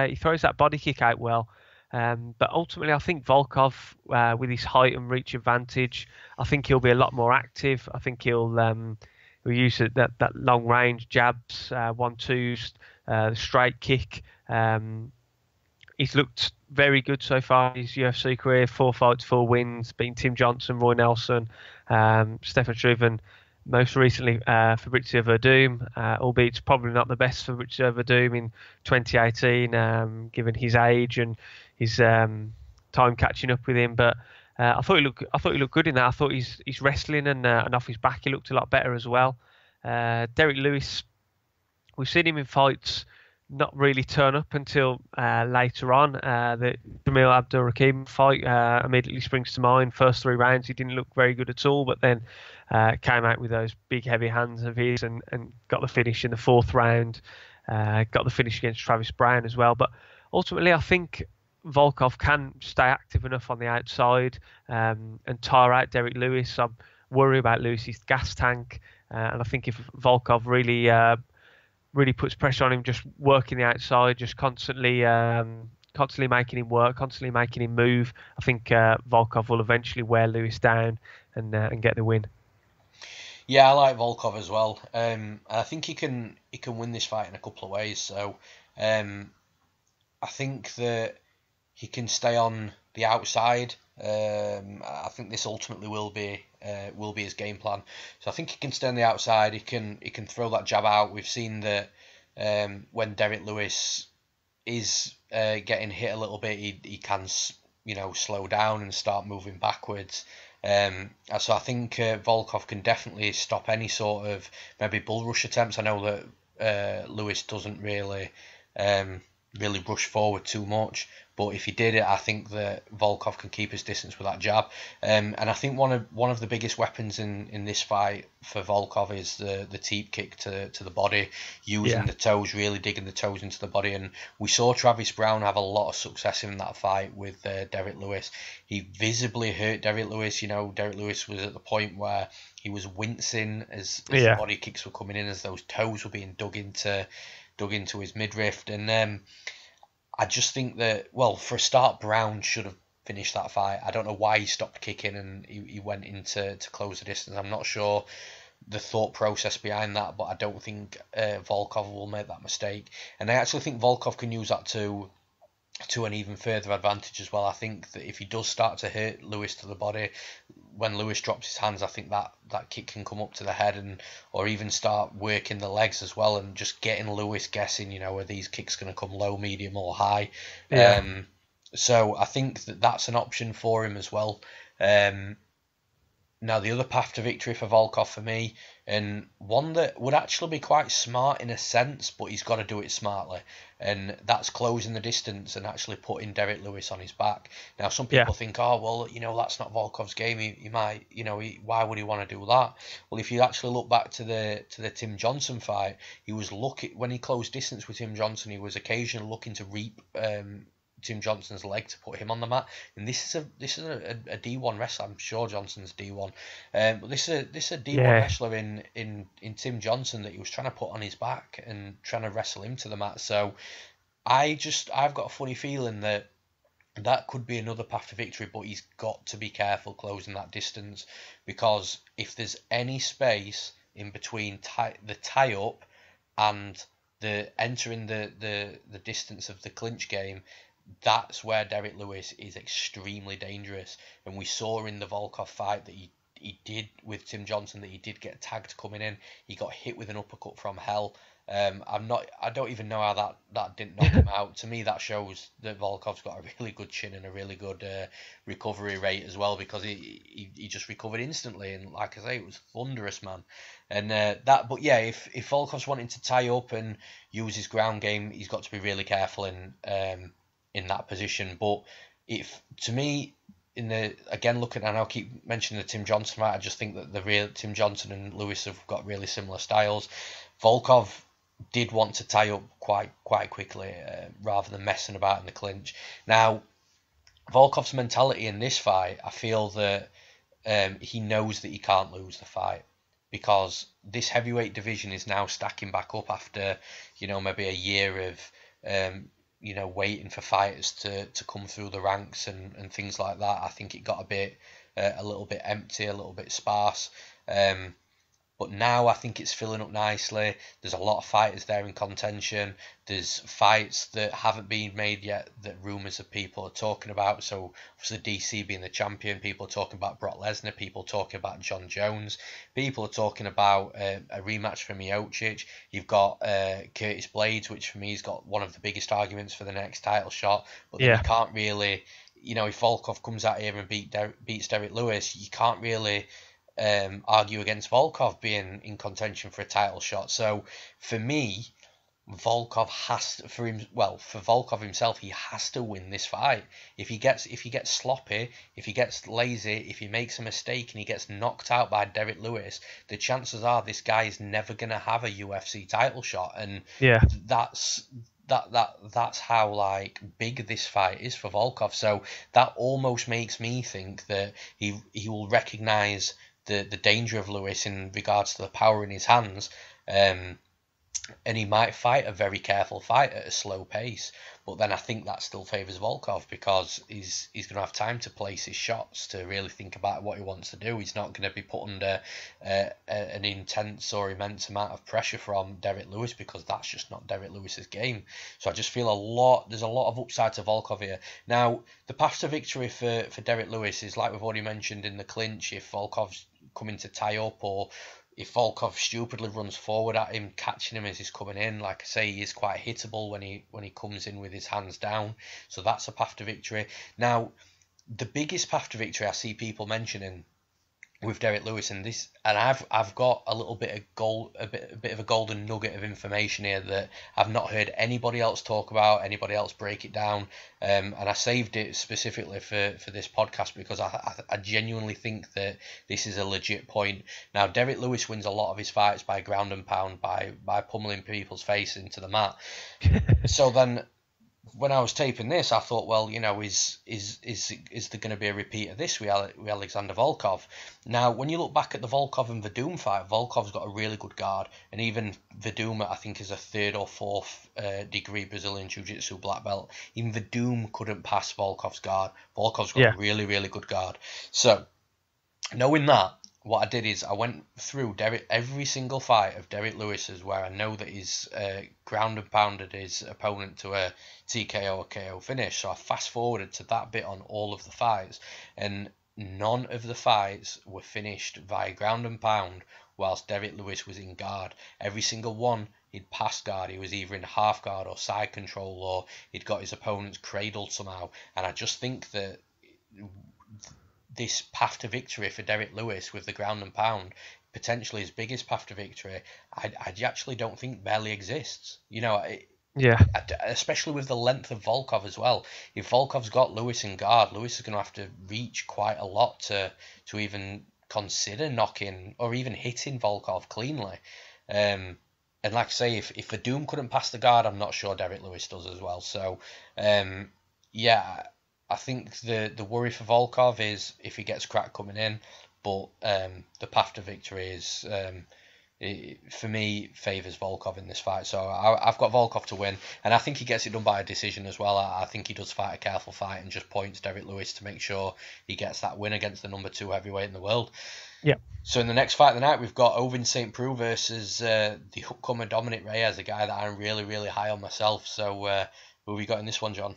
he throws that body kick out well. But ultimately, I think Volkov, with his height and reach advantage, I think he'll be a lot more active. I think he'll use that long range jabs, 1-2s, the straight kick. He's looked very good so far in his UFC career. 4 fights, 4 wins, beating Tim Johnson, Roy Nelson, Stefan Struve, and most recently Fabrizio Verdum, albeit it's probably not the best for Fabrizio Verdum in 2018, given his age and his time catching up with him. But I thought he looked good in that. I thought his wrestling and off his back, he looked a lot better as well. Derek Lewis, we've seen him in fights not really turn up until later on. The Jamil Abdul-Rakim fight immediately springs to mind. First 3 rounds, he didn't look very good at all, but then came out with those big heavy hands of his and got the finish in the 4th round. Got the finish against Travis Brown as well. But ultimately, I think Volkov can stay active enough on the outside and tire out Derek Lewis. I'm worried about Lewis's gas tank, and I think if Volkov really puts pressure on him, just working the outside, just constantly making him work, constantly making him move, I think Volkov will eventually wear Lewis down and get the win. Yeah, I like Volkov as well. I think he can win this fight in a couple of ways. So I think that he can stay on the outside. I think this ultimately will be his game plan. So I think he can stay on the outside. He can throw that jab out. We've seen that when Derek Lewis is getting hit a little bit, he can slow down and start moving backwards. So I think Volkov can definitely stop any sort of maybe bull rush attempts. I know that Lewis doesn't really rush forward too much, but if he did it, I think that Volkov can keep his distance with that jab. And I think one of the biggest weapons in this fight for Volkov is the teep kick to the body, using the toes, really digging the toes into the body. And we saw Travis Brown have a lot of success in that fight with Derek Lewis. He visibly hurt Derek Lewis. Derek Lewis was at the point where he was wincing as the body kicks were coming in, as those toes were being dug into his midriff. And I just think that, well, for a start, Brown should have finished that fight. I don't know why he stopped kicking and he went in to close the distance. I'm not sure the thought process behind that, but I don't think Volkov will make that mistake. And I actually think Volkov can use that to an even further advantage as well. I think that if he does start to hurt Lewis to the body, when Lewis drops his hands, I think that kick can come up to the head or even start working the legs as well, and just getting Lewis guessing, are these kicks going to come low, medium or high? Yeah. So I think that's an option for him as well. Now the other path to victory for Volkov for me and one that would actually be quite smart in a sense, but he's got to do it smartly, and that's closing the distance and actually putting Derek Lewis on his back. Now, some people think, oh, well, that's not Volkov's game. He might, why would he want to do that? Well, if you actually look back to the Tim Johnson fight, he was when he closed distance with Tim Johnson, he was occasionally looking to reap Tim Johnson's leg to put him on the mat. And this is a D1 wrestler. I'm sure Johnson's D1, but this is a D1 wrestler in Tim Johnson that he was trying to put on his back and trying to wrestle him to the mat. So I've got a funny feeling that could be another path to victory, but he's got to be careful closing that distance, because if there's any space in between the tie up and the entering the distance of the clinch game, that's where Derek Lewis is extremely dangerous. And we saw in the Volkov fight that he did with Tim Johnson, that he did get tagged coming in. He got hit with an uppercut from hell. I don't even know how that didn't knock him out. To me, that shows that Volkov's got a really good chin and a really good recovery rate as well, because he just recovered instantly, and like I say, it was thunderous, man. And but yeah, if Volkov's wanting to tie up and use his ground game, he's got to be really careful in that position. But to me, looking, and I'll keep mentioning the Tim Johnson fight, I just think that the real Tim Johnson and Lewis have got really similar styles. Volkov did want to tie up quite quickly, rather than messing about in the clinch. Now, Volkov's mentality in this fight, I feel that he knows that he can't lose the fight, because this heavyweight division is now stacking back up after, maybe a year of waiting for fighters to come through the ranks and things like that. I think it got a little bit empty, a little bit sparse. But now I think it's filling up nicely. There's a lot of fighters there in contention. There's fights that haven't been made yet that rumours of people are talking about. So obviously DC being the champion, people are talking about Brock Lesnar, people are talking about John Jones, people are talking about a rematch for Miocic. You've got Curtis Blades, which for me has got one of the biggest arguments for the next title shot. But then you can't really, if Volkov comes out here and beats Derek Lewis, you can't really argue against Volkov being in contention for a title shot. So for me, Volkov for Volkov himself, he has to win this fight. If he gets sloppy, if he gets lazy, if he makes a mistake and he gets knocked out by Derek Lewis, the chances are this guy is never gonna have a UFC title shot. And that's how big this fight is for Volkov. So that almost makes me think that he will recognise the danger of Lewis in regards to the power in his hands, and he might fight a very careful fight at a slow pace. But then I think that still favours Volkov, because he's going to have time to place his shots, to really think about what he wants to do. He's not going to be put under an intense or immense amount of pressure from Derek Lewis, because that's just not Derek Lewis's game. So I just feel there's a lot of upside to Volkov here. Now, the path to victory for Derek Lewis is, like we've already mentioned, in the clinch. If Volkov's coming to tie up, or if Volkov stupidly runs forward at him, catching him as he's coming in. Like I say, he is quite hittable when he comes in with his hands down. So that's a path to victory. Now, the biggest path to victory I see people mentioning with Derek Lewis, and I've got a little bit of a bit of a golden nugget of information here that I've not heard anybody else talk about, anybody else break it down, and I saved it specifically for this podcast, because I genuinely think that this is a legit point. Now, Derek Lewis wins a lot of his fights by ground and pound, by pummeling people's face into the mat. So then, when I was taping this, I thought, well, is there going to be a repeat of this with Alexander Volkov? Now, when you look back at the Volkov and Verdum fight, Volkov's got a really good guard, and even Verdum, I think, is a 3rd or 4th degree Brazilian Jiu-Jitsu black belt. Even Verdum couldn't pass Volkov's guard. Volkov's got a really, really good guard. So, knowing that, what I did is I went through every single fight of Derek Lewis's where I know that he's ground and pounded his opponent to a TKO or KO finish. So I fast forwarded to that bit on all of the fights, and none of the fights were finished via ground and pound whilst Derek Lewis was in guard. Every single one, he'd passed guard. He was either in half guard or side control, or he'd got his opponents cradled somehow. And I just think that this path to victory for Derek Lewis with the ground and pound potentially his biggest path to victory, I actually don't think barely exists. Yeah. Especially with the length of Volkov as well. If Volkov's got Lewis in guard, Lewis is going to have to reach quite a lot to even consider knocking or even hitting Volkov cleanly. And like I say, if the Doom couldn't pass the guard, I'm not sure Derek Lewis does as well. So, yeah, I think the worry for Volkov is if he gets cracked coming in, but the path to victory is, for me, favours Volkov in this fight. So I've got Volkov to win, and I think he gets it done by a decision as well. I think he does fight a careful fight and just points Derek Lewis to make sure he gets that win against the number 2 heavyweight in the world. Yeah. So in the next fight of the night, we've got Ovin St. Preux versus the upcomer Dominic Reyes, a guy that I'm really, really high on myself. So who have we got in this one, John?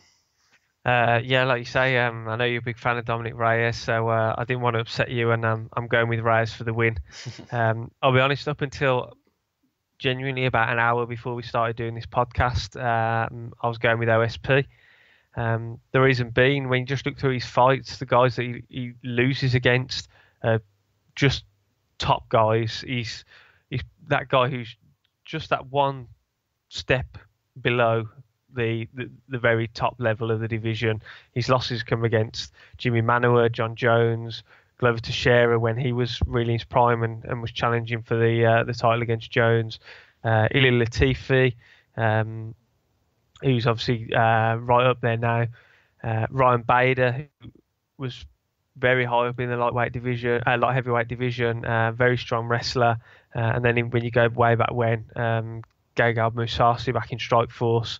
Yeah, like you say, I know you're a big fan of Dominic Reyes, so I didn't want to upset you, and I'm going with Reyes for the win. I'll be honest, up until genuinely about an hour before we started doing this podcast, I was going with OSP. The reason being, when you just look through his fights, the guys that he loses against are just top guys. He's that guy who's just that one step below the very top level of the division. His losses come against Jimmy Manuwa, John Jones, Glover Teixeira when he was really in his prime and was challenging for the title against Jones. Ilia Latifi, who's obviously right up there now. Ryan Bader, who was very high up in the light heavyweight division, very strong wrestler. And then when you go way back when, Gegard Mousasi back in Strikeforce.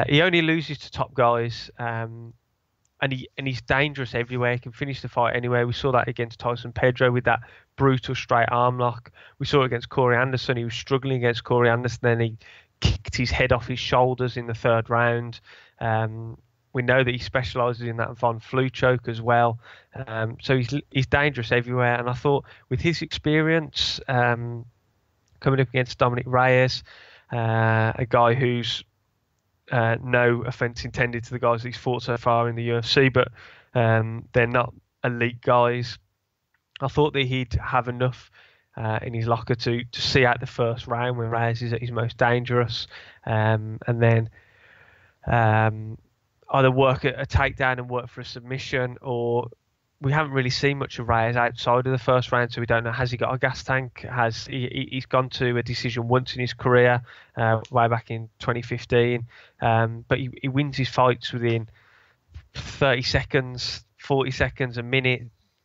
He only loses to top guys, and he's dangerous everywhere. He can finish the fight anywhere. We saw that against Tyson Pedro with that brutal straight arm lock. We saw it against Corey Anderson. He was struggling against Corey Anderson, then he kicked his head off his shoulders in the 3rd round. We know that he specialises in that Von Flue choke as well. So he's dangerous everywhere. And I thought with his experience coming up against Dominic Reyes, a guy who's no offence intended to the guys that he's fought so far in the UFC, but they're not elite guys. I thought that he'd have enough in his locker to see out the first round when Reyes is at his most dangerous, and then either work a takedown and work for a submission, or we haven't really seen much of Reyes outside of the first round, so we don't know, has he got a gas tank? He's gone to a decision once in his career, way back in 2015, but he wins his fights within 30 seconds, 40 seconds, a minute,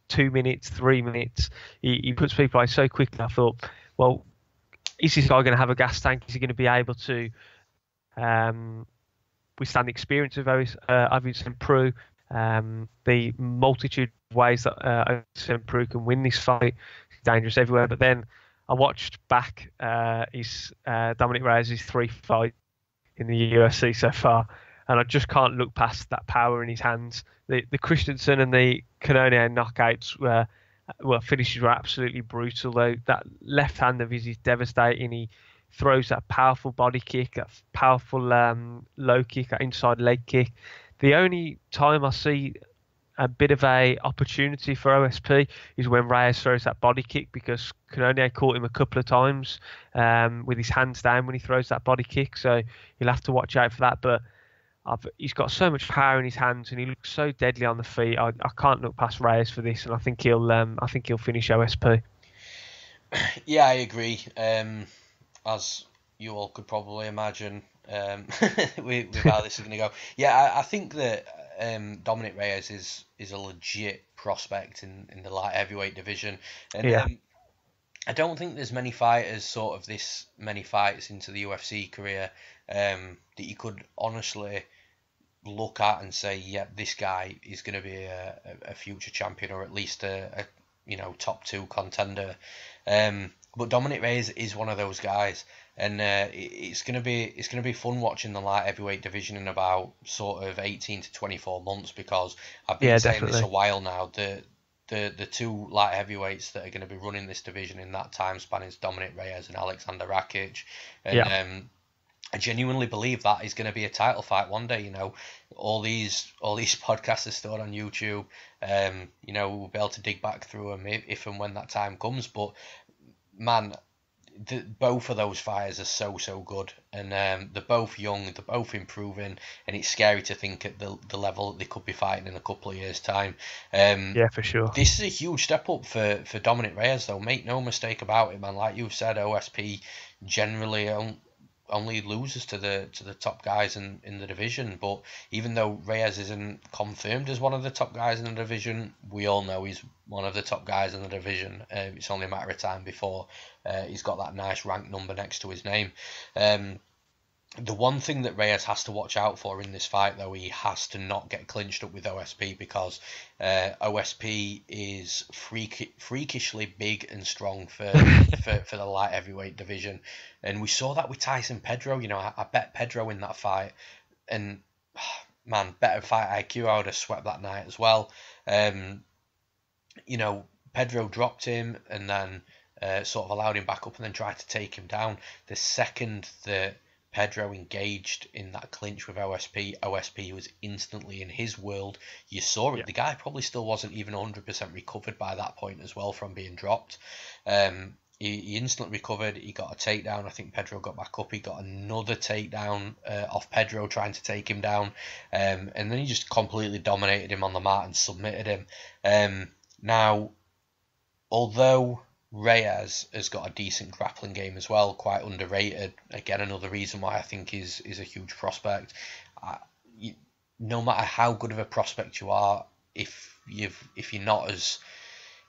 2 minutes, 3 minutes. He puts people out so quickly. I thought, well, is this guy going to have a gas tank? Is he going to be able to withstand the experience of Ovin St. Preux? The multitude of ways that Ovin St. Preux can win this fight, dangerous everywhere. But then I watched back his Dominic Reyes' 3 fights in the UFC so far, and I just can't look past that power in his hands. The Christensen and the Quinonez knockouts finishes were absolutely brutal, though. That left hand of his is devastating. He throws that powerful body kick, that powerful low kick, that inside leg kick. The only time I see a bit of a opportunity for OSP is when Reyes throws that body kick, because Quinonez caught him a couple of times with his hands down when he throws that body kick. So you'll have to watch out for that. But he's got so much power in his hands, and he looks so deadly on the feet. I can't look past Reyes for this, and I think he'll finish OSP. Yeah, I agree. As you all could probably imagine, with how this is going to go. Yeah, I think that Dominic Reyes is a legit prospect in the light heavyweight division, and I don't think there's many fighters sort of this many fights into the UFC career that you could honestly look at and say, yeah, this guy is going to be a future champion, or at least a top 2 contender. But Dominic Reyes is one of those guys, and it's gonna be fun watching the light heavyweight division in about sort of 18 to 24 months, because I've been saying this a while now. The 2 light heavyweights that are going to be running this division in that time span is Dominic Reyes and Alexander Rakic, and I genuinely believe that is going to be a title fight one day. All these podcasts are stored on YouTube. We'll be able to dig back through them if and when that time comes, but man, both of those fighters are so good, and they're both young, they're both improving, and it's scary to think at the level that they could be fighting in a couple of years' time. Yeah, for sure. This is a huge step up for Dominic Reyes, though. Make no mistake about it, man. Like you've said, OSP generally only loses to the top guys in the division. But even though Reyes isn't confirmed as one of the top guys in the division, we all know he's one of the top guys in the division. It's only a matter of time before he's got that nice rank number next to his name. The one thing that Reyes has to watch out for in this fight, though, he has to not get clinched up with OSP, because OSP is freakishly big and strong for the light heavyweight division, and we saw that with Tyson Pedro. You know, I bet Pedro in that fight, and man, better fight IQ, I would have swept that night as well. You know, Pedro dropped him and then sort of allowed him back up and then tried to take him down. The second that Pedro engaged in that clinch with OSP was instantly in his world. You saw it. Yeah. The guy probably still wasn't even 100% recovered by that point as well from being dropped. He instantly recovered. He got a takedown. I think Pedro got back up. He got another takedown off Pedro trying to take him down. And then he just completely dominated him on the mat and submitted him. Now, although Reyes has got a decent grappling game as well, quite underrated. Again, another reason why I think is a huge prospect. No matter how good of a prospect you are, if you're not as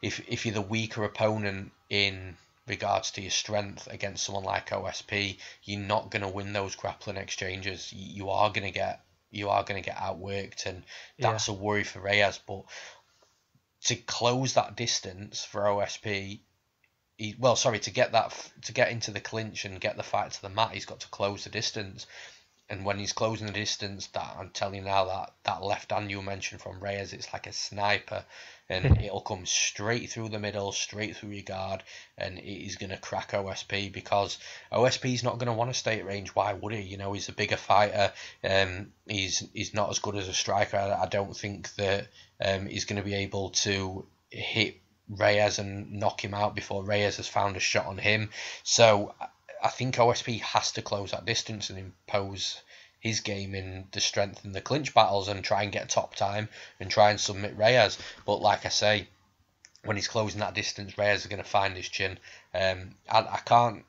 if you're the weaker opponent in regards to your strength against someone like OSP, you're not going to win those grappling exchanges. You are going to get outworked, and that's a worry for Reyes. But to close that distance for OSP. To get into the clinch and get the fight to the mat, he's got to close the distance. And when he's closing the distance, that I'm telling you now, that left hand you mentioned from Reyes, it's like a sniper, and it'll come straight through the middle, straight through your guard, and it is going to crack OSP, because OSP's not going to want to stay at range. Why would he? You know, he's a bigger fighter. He's not as good as a striker. I don't think that he's going to be able to hit Reyes and knock him out before Reyes has found a shot on him. So I think OSP has to close that distance and impose his game in the strength in the clinch battles and try and get top time and try and submit Reyes. But like I say, when he's closing that distance, Reyes is going to find his chin. I can't,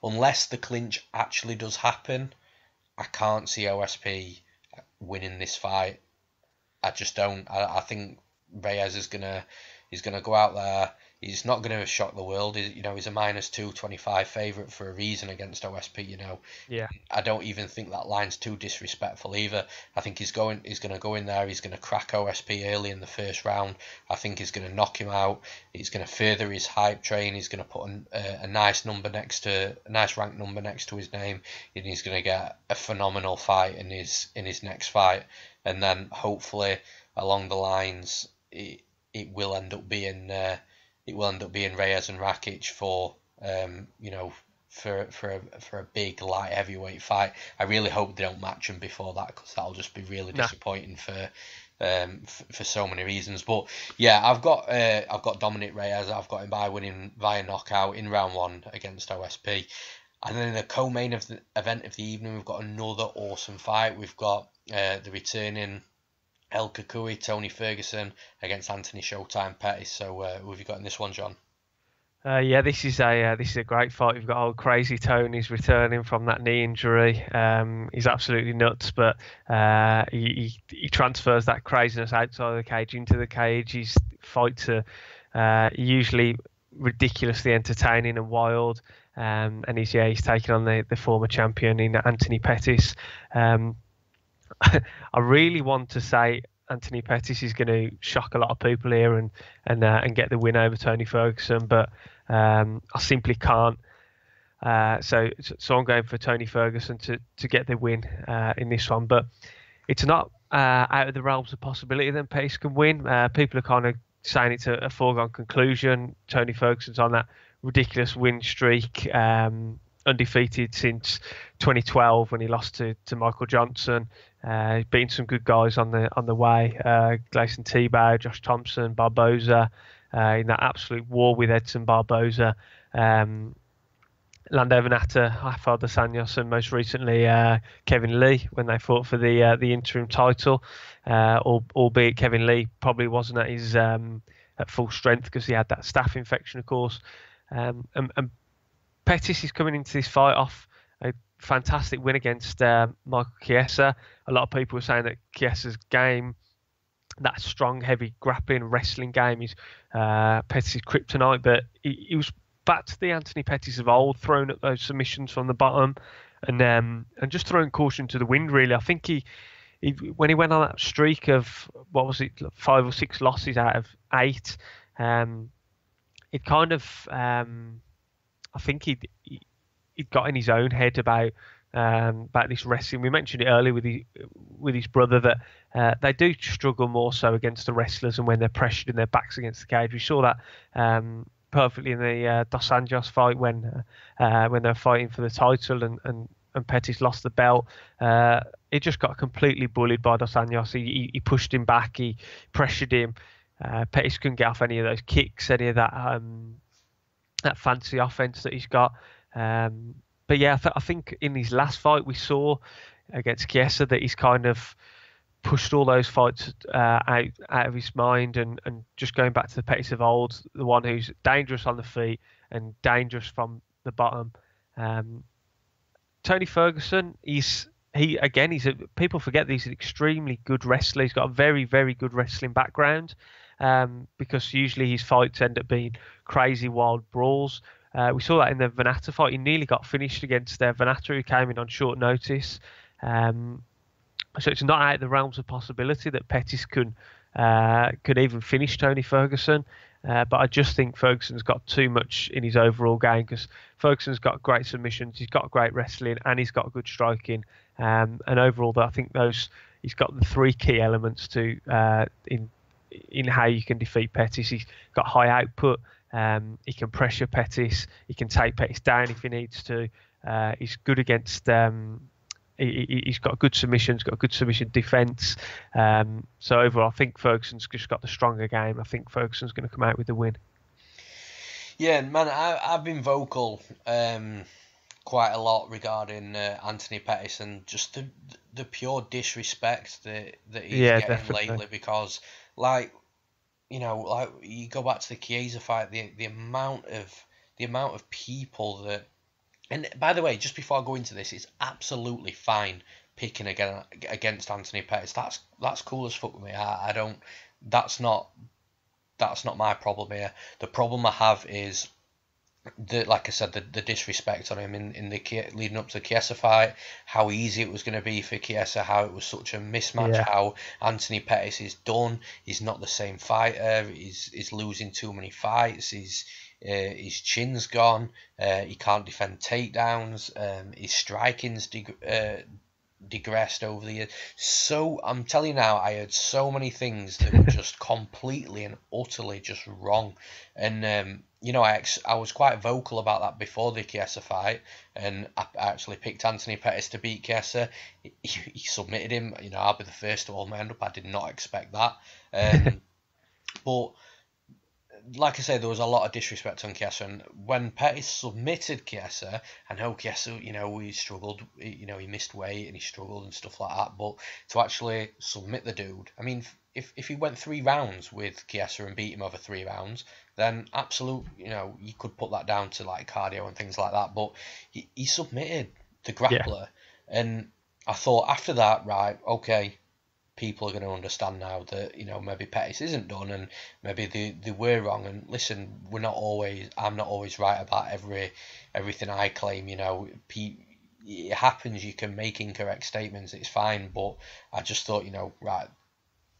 unless the clinch actually does happen, I can't see OSP winning this fight. I just don't. I think Reyes is going to... He's going to go out there. He's not going to shock the world. He's a -225 favourite for a reason against OSP. Yeah. I don't even think that line's too disrespectful either. I think he's going to go in there. He's going to crack OSP early in the first round. I think he's going to knock him out. He's going to further his hype train. He's going to put a nice rank number next to his name, and he's going to get a phenomenal fight in his next fight. And then hopefully along the lines, it will end up being Reyes and Rakic for a big light heavyweight fight. I really hope they don't match him before that, because that'll just be really disappointing for so many reasons. But yeah, I've got Dominic Reyes. I've got him by winning via knockout in round 1 against OSP. And then in the co-main event of the evening, we've got another awesome fight. We've got the returning El Kukui, Tony Ferguson against Anthony Showtime Pettis. So who have you got in this one, John? This is a great fight. We've got old crazy Tony's returning from that knee injury. He's absolutely nuts, but he transfers that craziness outside of the cage into the cage. His fights are usually ridiculously entertaining and wild. And he's taking on the former champion in Anthony Pettis. I really want to say Anthony Pettis is going to shock a lot of people here and get the win over Tony Ferguson, but I simply can't. So I'm going for Tony Ferguson to get the win in this one. But it's not out of the realms of possibility that Pettis can win. People are kind of saying it's a foregone conclusion. Tony Ferguson's on that ridiculous win streak, undefeated since 2012 when he lost to Michael Johnson. He's beaten some good guys on the way. Gleison Tebow, Josh Thompson, Barboza, in that absolute war with Edson Barboza. Lando Venata, Rafael dos Anjos, and most recently Kevin Lee when they fought for the interim title. Albeit Kevin Lee probably wasn't at his at full strength because he had that staph infection, of course. And Pettis is coming into this fight off a fantastic win against Michael Chiesa. A lot of people were saying that Chiesa's game, that strong, heavy grappling, wrestling game, is Pettis' kryptonite, but he was back to the Anthony Pettis of old, throwing at those submissions from the bottom, and just throwing caution to the wind. Really, I think he when he went on that streak of 5 or 6 losses out of 8, it kind of I think he'd got in his own head about this wrestling. We mentioned it earlier with his brother that they do struggle more so against the wrestlers and when they're pressured and their backs against the cage. We saw that perfectly in the Dos Anjos fight when they were fighting for the title and Pettis lost the belt. He just got completely bullied by Dos Anjos. He pushed him back, he pressured him. Pettis couldn't get off any of those kicks, any of that fancy offense that he's got. But yeah, I think in his last fight we saw against Chiesa that he's kind of pushed all those fights out of his mind and just going back to the Pettis of old, the one who's dangerous on the feet and dangerous from the bottom. Tony Ferguson, people forget that he's an extremely good wrestler. He's got a very, very good wrestling background because usually his fights end up being crazy, wild brawls. We saw that in the Venata fight. He nearly got finished against Venata, who came in on short notice. So it's not out of the realms of possibility that Pettis could even finish Tony Ferguson. But I just think Ferguson's got too much in his overall game because Ferguson's got great submissions, he's got great wrestling, and he's got good striking. And overall, I think he's got the 3 key elements to in how you can defeat Pettis. He's got high output. He can pressure Pettis. He can take Pettis down if he needs to. He's good against. He's got good submissions, got a good submission defence. So overall, I think Ferguson's just got the stronger game. I think Ferguson's going to come out with the win. Yeah, man, I've been vocal quite a lot regarding Anthony Pettis and just the pure disrespect that he's getting definitely lately because, like, you know, like you go back to the Chiesa fight, the amount of people that. And by the way, just before I go into this, it's absolutely fine picking against Anthony Pettis. That's cool as fuck with me. I don't. That's not my problem here. The problem I have is like I said, the disrespect on him in the leading up to the Chiesa fight. How easy it was going to be for Chiesa. How it was such a mismatch. Yeah. How Anthony Pettis is done. He's not the same fighter. He's losing too many fights. His chin's gone. He can't defend takedowns. His striking's digressed over the years. So I'm telling you now, I heard so many things that were just completely and utterly just wrong. And you know, I was quite vocal about that before the Chiesa fight, and I actually picked Anthony Pettis to beat Chiesa. He submitted him. You know, I'll be the first to hold my hand up. I did not expect that. But like I say, there was a lot of disrespect on Chiesa, and when Pettis submitted Chiesa, I know Chiesa, you know, he struggled, you know, he missed weight and he struggled and stuff like that, but to actually submit the dude, I mean, if he went 3 rounds with Chiesa and beat him over 3 rounds, then absolutely, you know, you could put that down to like cardio and things like that, but he submitted the grappler, and I thought after that, right, okay, people are going to understand now that, you know, maybe Pettis isn't done and maybe they were wrong. And listen, I'm not always right about everything I claim, you know. It happens, you can make incorrect statements, it's fine, but I just thought, you know, right,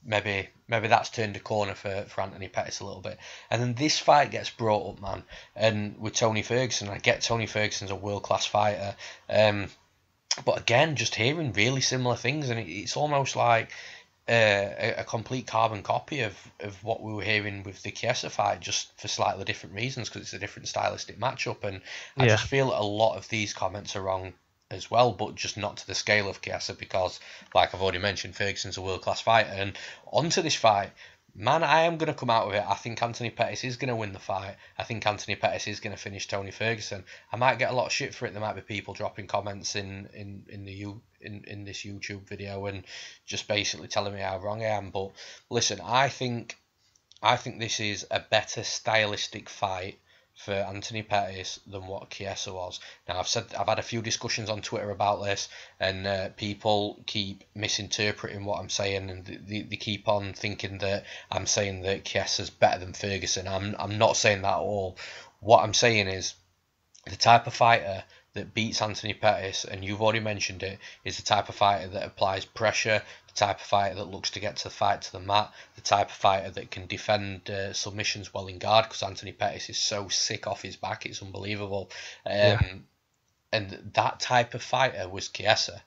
maybe that's turned a corner for Anthony Pettis a little bit. And then this fight gets brought up, man, and with Tony Ferguson, I get Tony Ferguson's a world-class fighter, but again, just hearing really similar things, and it's almost like a complete carbon copy of what we were hearing with the Chiesa fight, just for slightly different reasons, because it's a different stylistic matchup. And I just feel a lot of these comments are wrong as well, but just not to the scale of Chiesa, because, like I've already mentioned, Ferguson's a world-class fighter. And onto this fight, Man, I am going to come out with it. I think Anthony Pettis is going to win the fight. I think Anthony Pettis is going to finish Tony Ferguson. I might get a lot of shit for it. There might be people dropping comments in this YouTube video and just basically telling me how wrong I am. But listen, I think this is a better stylistic fight for Anthony Pettis than what Chiesa was. Now, I've had a few discussions on Twitter about this, and people keep misinterpreting what I'm saying, and they keep on thinking that I'm saying that Chiesa's better than Ferguson. I'm not saying that at all. What I'm saying is the type of fighter that beats Anthony Pettis, and you've already mentioned it, is the type of fighter that applies pressure, the type of fighter that looks to get to the fight to the mat, the type of fighter that can defend submissions well in guard, because Anthony Pettis is so sick off his back, it's unbelievable. And that type of fighter was Chiesa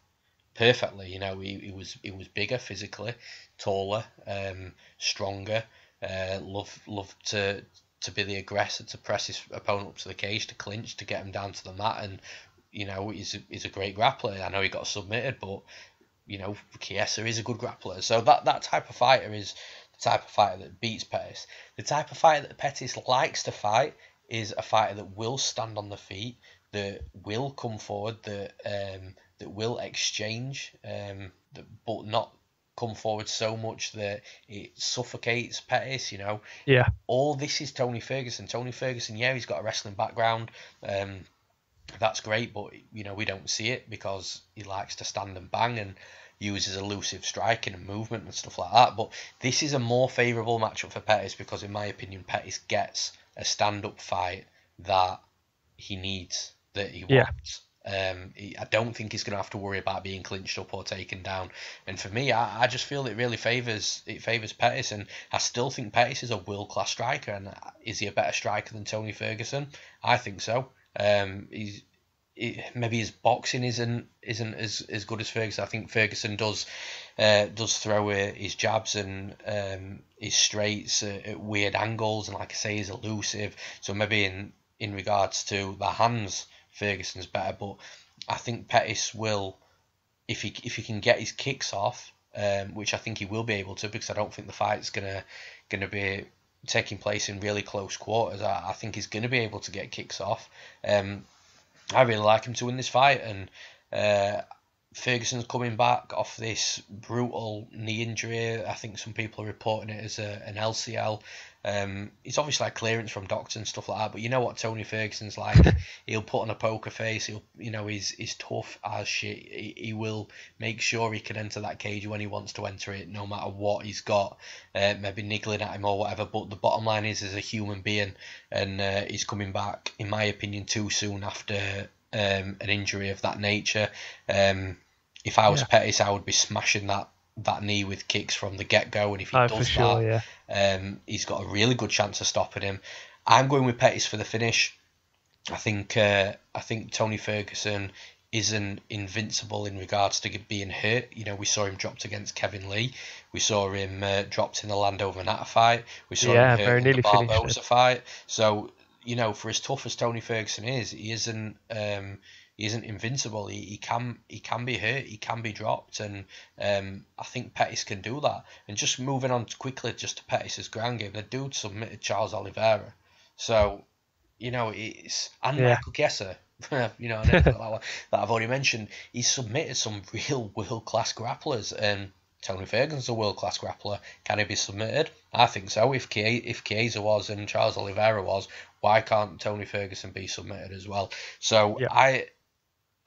perfectly. You know, he was bigger physically, taller, stronger, loved to be the aggressor, to press his opponent up to the cage, to clinch, to get him down to the mat, and you know, he's a great grappler. I know he got submitted, but you know, Chiesa is a good grappler. So that type of fighter is the type of fighter that beats Pettis. The type of fighter that Pettis likes to fight is a fighter that will stand on the feet, that will come forward, that will exchange, but not come forward so much that it suffocates Pettis, you know. Yeah. All this is Tony Ferguson. Tony Ferguson, yeah, he's got a wrestling background. That's great, but you know, we don't see it because he likes to stand and bang and uses elusive striking and movement and stuff like that. But this is a more favourable matchup for Pettis because, in my opinion, Pettis gets a stand-up fight that he needs, that he wants. I don't think he's going to have to worry about being clinched up or taken down. And for me, I just feel it really favours Pettis, and I still think Pettis is a world-class striker. And is he a better striker than Tony Ferguson? I think so. Maybe his boxing isn't as good as Ferguson. I think Ferguson does throw his jabs and his straights at weird angles, and like I say, he's elusive. So maybe in regards to the hands, Ferguson's better, but I think Pettis will, if he can get his kicks off, which I think he will be able to, because I don't think the fight's gonna be taking place in really close quarters. I think he's gonna be able to get kicks off. I really like him to win this fight, and Ferguson's coming back off this brutal knee injury. I think some people are reporting it as an LCL. It's obviously like clearance from doctors and stuff like that, but you know what Tony Ferguson's like. He'll put on a poker face. He's tough as shit. He will make sure he can enter that cage when he wants to enter it, no matter what he's got, maybe niggling at him or whatever. But the bottom line is, as a human being, and he's coming back, in my opinion, too soon after an injury of that nature. If I was Pettis, I would be smashing that knee with kicks from the get-go, and if he does that, he's got a really good chance of stopping him. I'm going with Pettis for the finish. I think Tony Ferguson isn't invincible in regards to being hurt. You know, we saw him dropped against Kevin Lee. We saw him dropped in the Landover Natter fight. We saw him hurt in the Barbosa fight. So, you know, for as tough as Tony Ferguson is, he isn't invincible. He can be hurt, he can be dropped, and I think Pettis can do that. And just moving on quickly just to Pettis' ground game, the dude submitted Charles Oliveira, so you know Michael Chiesa, you know, that I've already mentioned. He submitted some real world class grapplers, and Tony Ferguson's a world class grappler. Can he be submitted? I think so. If Chiesa was and Charles Oliveira was, why can't Tony Ferguson be submitted as well? So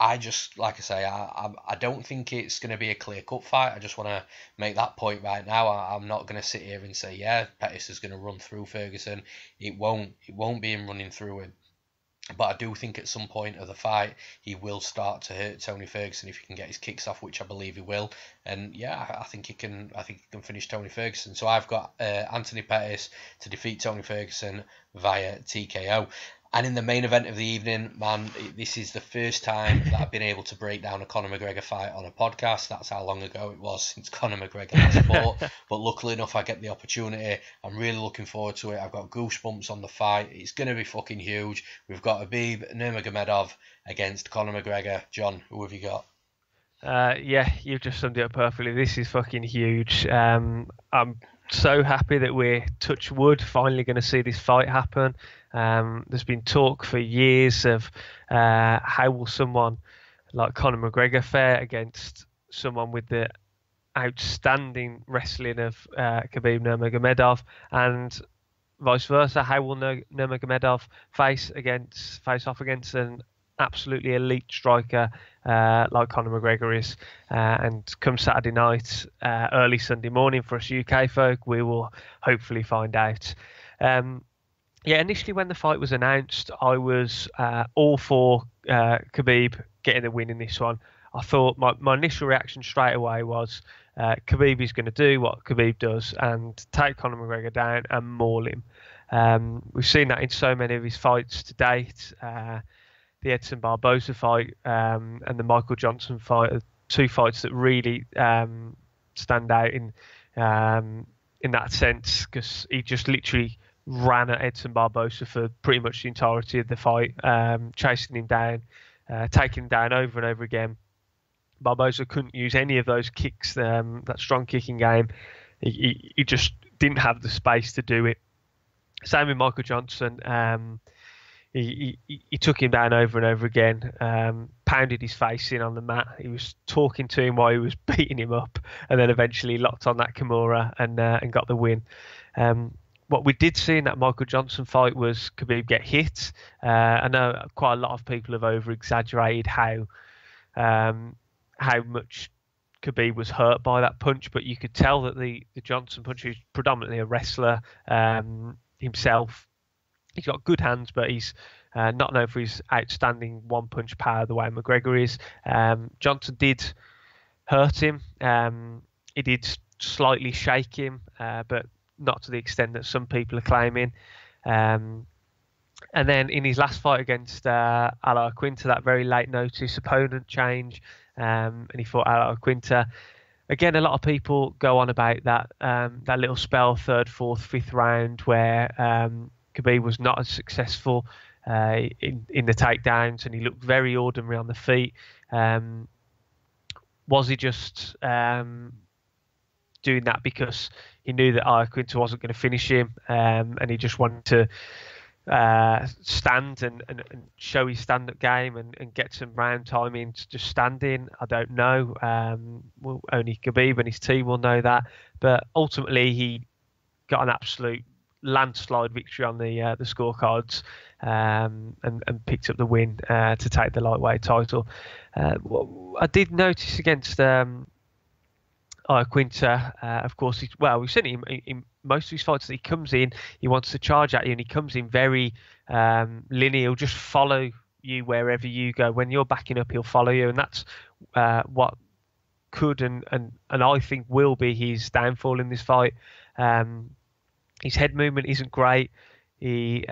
I just, like I say, I don't think it's going to be a clear-cut fight. I just want to make that point right now. I'm not going to sit here and say, yeah, Pettis is going to run through Ferguson. It won't be him running through him. But I do think at some point of the fight, he will start to hurt Tony Ferguson if he can get his kicks off, which I believe he will. And yeah, I think he can finish Tony Ferguson. So I've got Anthony Pettis to defeat Tony Ferguson via TKO. And in the main event of the evening, man, this is the first time that I've been able to break down a Conor McGregor fight on a podcast. That's how long ago it was since Conor McGregor last fought. But luckily enough, I get the opportunity. I'm really looking forward to it. I've got goosebumps on the fight. It's going to be fucking huge. We've got Khabib Nurmagomedov against Conor McGregor. John, who have you got? Yeah, you've just summed it up perfectly. This is fucking huge. I'm so happy that we're, touch wood, finally going to see this fight happen. There's been talk for years of how will someone like Conor McGregor fare against someone with the outstanding wrestling of Khabib Nurmagomedov, and vice versa. How will Nurmagomedov face off against an absolutely elite striker like Conor McGregor is? And come Saturday night, early Sunday morning for us UK folk, we will hopefully find out. Yeah, initially when the fight was announced, I was all for Khabib getting the win in this one. I thought my initial reaction straight away was Khabib is going to do what Khabib does and take Conor McGregor down and maul him. We've seen that in so many of his fights to date. The Edson Barboza fight and the Michael Johnson fight are two fights that really stand out in that sense, because he just literally ran at Edson Barboza for pretty much the entirety of the fight, chasing him down, taking him down over and over again. Barboza couldn't use any of those kicks, that strong kicking game. He just didn't have the space to do it. Same with Michael Johnson. He took him down over and over again, pounded his face in on the mat. He was talking to him while he was beating him up, and then eventually locked on that Kimura and got the win. What we did see in that Michael Johnson fight was Khabib get hit. I know quite a lot of people have over-exaggerated how much Khabib was hurt by that punch, but you could tell that the Johnson punch, who's predominantly a wrestler himself, he's got good hands, but he's not known for his outstanding one-punch power the way McGregor is. Johnson did hurt him. He did slightly shake him, but not to the extent that some people are claiming. And then in his last fight against Ala Quinta, that very late notice opponent change, and he fought Ala Quinta. Again, a lot of people go on about that little spell, third, fourth, fifth round, where Khabib was not as successful in the takedowns, and he looked very ordinary on the feet. Was he just doing that because he knew that Ala Quinta wasn't going to finish him, and he just wanted to stand and show his stand-up game and get some round time in just standing? I don't know. Well, only Khabib and his team will know that. But ultimately, he got an absolute landslide victory on the scorecards, and picked up the win to take the lightweight title. I did notice against Quinta, of course, we've seen him in most of his fights that he comes in, he wants to charge at you, and he comes in very linear. He'll just follow you wherever you go. When you're backing up, he'll follow you, and that's what could and I think will be his downfall in this fight. His head movement isn't great. He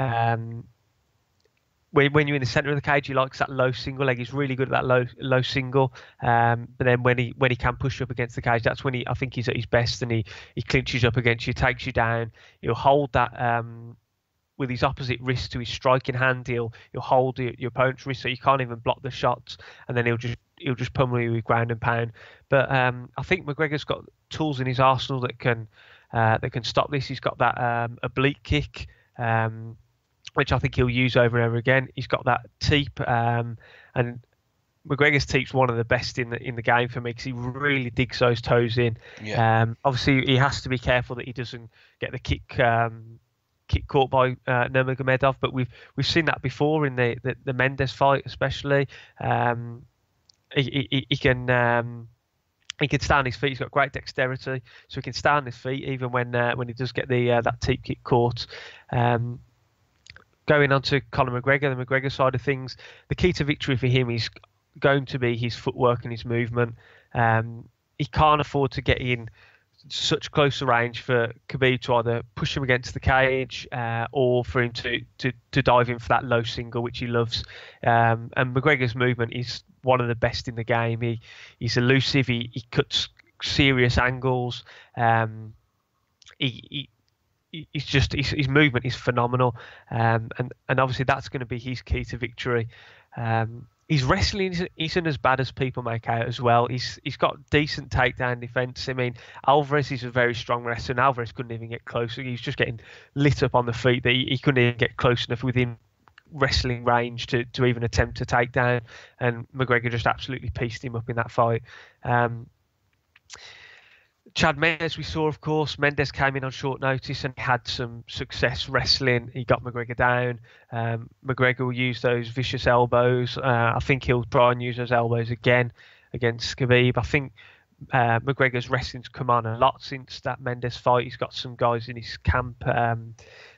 when you're in the center of the cage, he likes that low single leg. He's really good at that low single. But then when he can push up against the cage, that's when I think he's at his best, and he clinches up against you, takes you down. He'll hold that with his opposite wrist to his striking hand. He'll hold your opponent's wrist so you can't even block the shots, and then he'll just pummel you with ground and pound. But I think McGregor's got tools in his arsenal that can stop this. He's got that oblique kick, which I think he'll use over and over again. He's got that teep, and McGregor's teep's one of the best in the game for me, because he really digs those toes in. Yeah. Obviously, he has to be careful that he doesn't get the kick caught by Nurmagomedov, but we've seen that before in the Mendes fight, especially. He can stay on his feet. He's got great dexterity, so he can stay on his feet even when he does get that teep kick caught. Going on to Conor McGregor, the McGregor side of things, the key to victory for him is going to be his footwork and his movement. He can't afford to get in such closer range for Khabib to either push him against the cage or for him to dive in for that low single, which he loves. And McGregor's movement is one of the best in the game. He's elusive. He cuts serious angles. His movement is phenomenal, and obviously that's going to be his key to victory. his wrestling isn't as bad as people make out as well. He's got decent takedown defense. I mean, Alvarez is a very strong wrestler, and Alvarez couldn't even get close. He was just getting lit up on the feet that he couldn't even get close enough within wrestling range to even attempt to take down. And McGregor just absolutely pieced him up in that fight. Chad Mendes, we saw, of course. Mendes came in on short notice and had some success wrestling. He got McGregor down. McGregor will use those vicious elbows. I think he'll try and use those elbows again against Khabib. I think McGregor's wrestling's come on a lot since that Mendes fight. He's got some guys in his camp.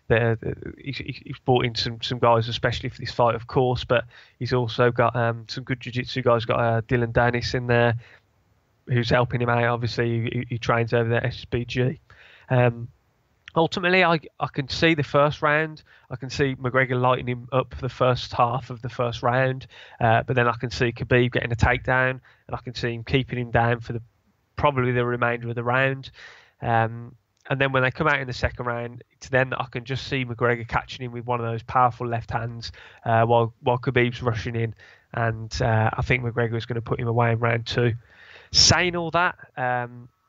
He's brought in some guys, especially for this fight, of course, but he's also got some good jiu-jitsu guys. Got Dylan Dennis in there, who's helping him out. Obviously, he trains over there at SBG. Ultimately, I can see the first round. I can see McGregor lighting him up for the first half of the first round, but then I can see Khabib getting a takedown, and I can see him keeping him down for probably the remainder of the round. And then when they come out in the second round, it's then that I can just see McGregor catching him with one of those powerful left hands while Khabib's rushing in, and I think McGregor is going to put him away in round 2. Saying all that,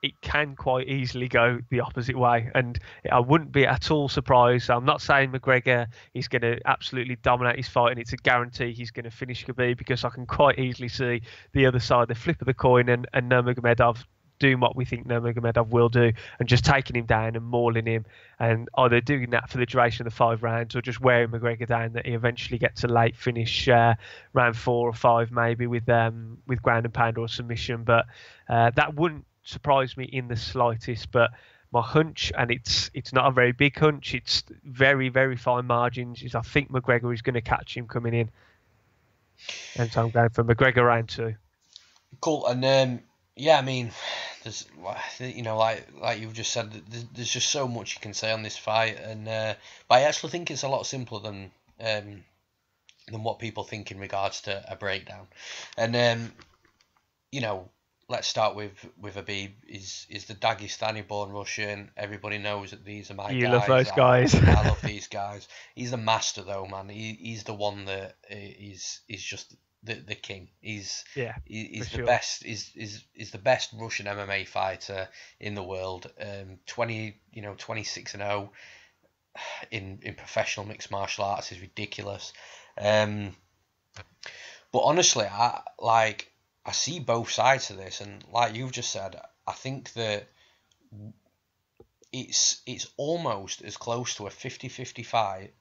it can quite easily go the opposite way, and I wouldn't be at all surprised. I'm not saying McGregor is going to absolutely dominate his fight and it's a guarantee he's going to finish Khabib, because I can quite easily see the other side, the flip of the coin, and Nurmagomedov doing what we think Nurmagomedov will do and just taking him down and mauling him, and either doing that for the duration of the 5 rounds or just wearing McGregor down, that he eventually gets a late finish, round 4 or 5 maybe with ground and pound or submission. But that wouldn't surprise me in the slightest. But my hunch, and it's not a very big hunch, it's very, very fine margins, is I think McGregor is going to catch him coming in, and so I'm going for McGregor round 2. Cool. And yeah, I mean, there's, you know, like you've just said, there's just so much you can say on this fight, and but I actually think it's a lot simpler than what people think in regards to a breakdown. And you know, let's start with Habib. Is the Dagestani-born Russian. Everybody knows that these are my guys. You love those guys. I love these guys. He's the master, though, man. He's the one that is just the king. He's the sure. best. Is the best Russian MMA fighter in the world. 26-0 in professional mixed martial arts is ridiculous. But honestly, I see both sides of this, and like you've just said, I think that it's almost as close to a 50-50 fight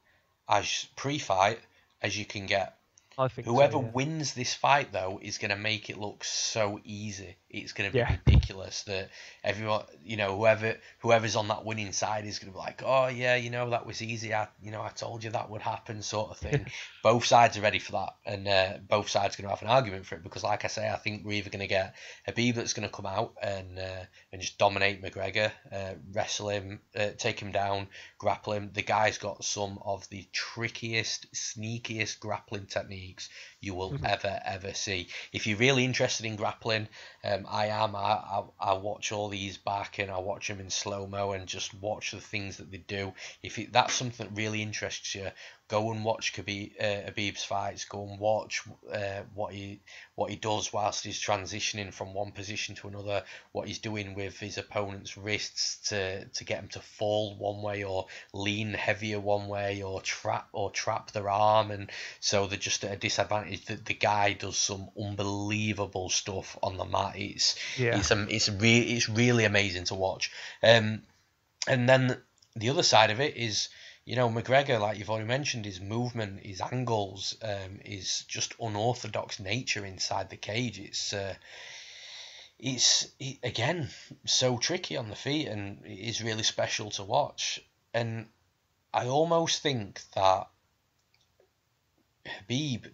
as pre-fight as you can get. I think whoever so, yeah. wins this fight, though, is going to make it look so easy. It's going to be ridiculous that everyone, you know, whoever's on that winning side is going to be like, oh yeah, you know, that was easy. I told you that would happen, sort of thing. Both sides are ready for that, and both sides are going to have an argument for it, because, like I say, I think we're either going to get Habib that's going to come out and just dominate McGregor, wrestle him, take him down, grapple him. The guy's got some of the trickiest, sneakiest grappling techniques you will ever see. If you're really interested in grappling, I am. I watch all these back, and I watch them in slow-mo and just watch the things that they do. If that's something that really interests you, go and watch Habib's fights. Go and watch what he does whilst he's transitioning from one position to another. What he's doing with his opponent's wrists to get him to fall one way, or lean heavier one way, or trap their arm, and so they're just at a disadvantage. The guy does some unbelievable stuff on the mat. It's really amazing to watch. And then the other side of it is, you know, McGregor, like you've already mentioned, his movement, his angles, his just unorthodox nature inside the cage. It's again so tricky on the feet, and it is really special to watch. And I almost think that Habib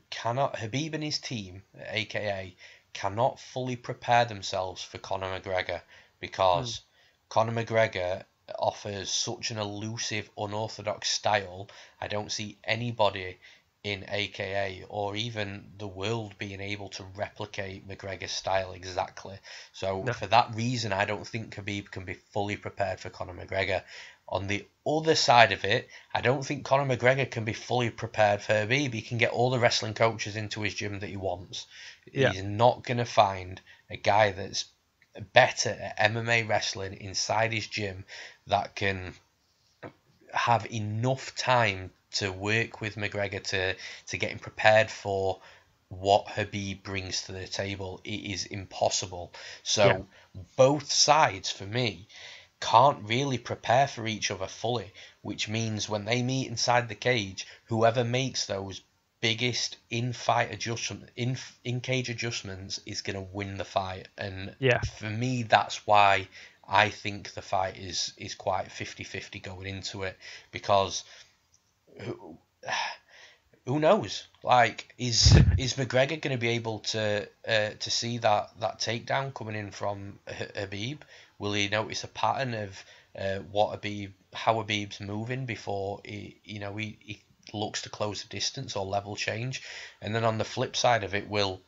and his team, aka, cannot fully prepare themselves for Conor McGregor, because Conor McGregor offers such an elusive, unorthodox style. I don't see anybody in AKA or even the world being able to replicate McGregor's style exactly. So for that reason, I don't think Habib can be fully prepared for Conor McGregor. On the other side of it, I don't think Conor McGregor can be fully prepared for Habib. He can get all the wrestling coaches into his gym that he wants. Yeah. He's not going to find a guy that's better at MMA wrestling inside his gym that can have enough time to work with McGregor to get him prepared for what Habib brings to the table. It is impossible. So both sides, for me, can't really prepare for each other fully, which means when they meet inside the cage, whoever makes those biggest in-fight adjustment, in-cage adjustments is going to win the fight. And for me, that's why I think the fight is quite 50-50 going into it, because who knows? Like, is McGregor going to be able to see that takedown coming in from Habib? Will he notice a pattern of how Habib's moving before he looks to close the distance or level change? And then on the flip side of it, will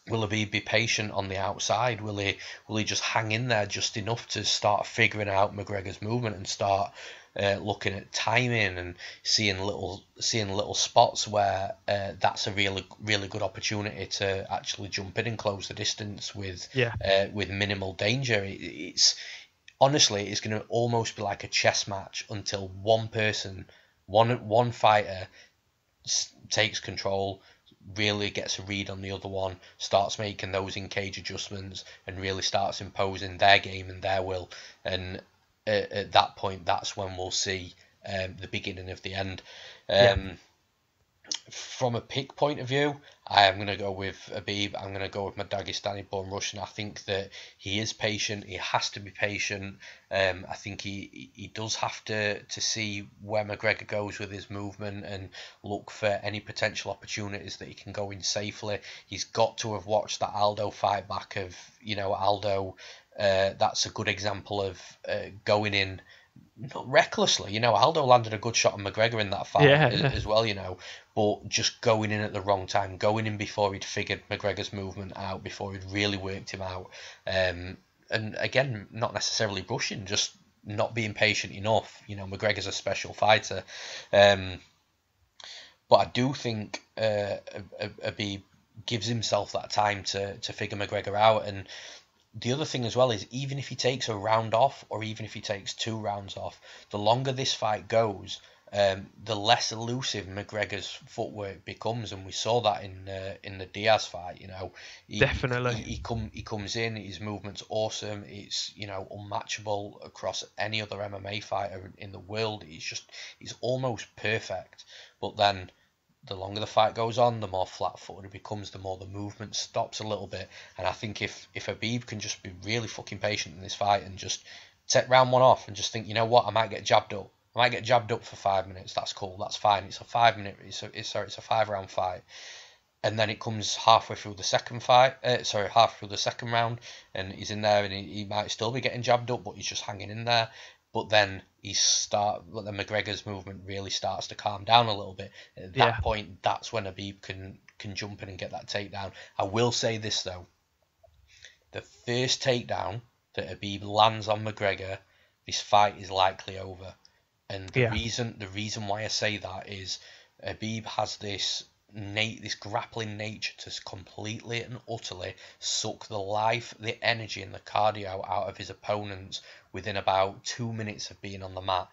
Habib be patient on the outside? Will he just hang in there just enough to start figuring out McGregor's movement and start looking at timing and seeing little spots where that's a really good opportunity to actually jump in and close the distance with minimal danger? It's honestly, it's going to almost be like a chess match until one fighter takes control, really gets a read on the other one, starts making those in-cage adjustments, and really starts imposing their game and their will. And at that point, that's when we'll see the beginning of the end. From a pick point of view, I am going to go with Habib. I'm going to go with my Dagestani-born Russian. I think that he is patient. He has to be patient. I think he does have to see where McGregor goes with his movement and look for any potential opportunities that he can go in safely. He's got to have watched that Aldo fight back of, Aldo. That's a good example of going in not recklessly. Aldo landed a good shot on McGregor in that fight as well, but just going in at the wrong time, going in before he'd figured McGregor's movement out, before he'd really worked him out. And again, not necessarily rushing, just not being patient enough. McGregor's a special fighter. But I do think Habib gives himself that time to figure McGregor out. And the other thing as well is, even if he takes a round off, or even if he takes 2 rounds off, the longer this fight goes, the less elusive McGregor's footwork becomes, and we saw that in the Diaz fight. Definitely. He comes in, his movement's awesome. It's unmatchable across any other MMA fighter in the world. He's almost perfect. But then the longer the fight goes on, the more flat-footed it becomes, the more the movement stops a little bit. And I think if Habib can just be really fucking patient in this fight and just take round 1 off and just think, you know what, I might get jabbed up. I might get jabbed up for 5 minutes. That's cool. That's fine. It's a 5-round fight. And then it comes halfway through the second round, and he's in there, and he might still be getting jabbed up, but he's just hanging in there. But then McGregor's movement really starts to calm down a little bit. At that point, that's when Habib can jump in and get that takedown. I will say this though: the first takedown that Habib lands on McGregor, this fight is likely over. And the reason why I say that is Habib has this grappling nature to completely and utterly suck the life, the energy, and the cardio out of his opponents within about 2 minutes of being on the mat.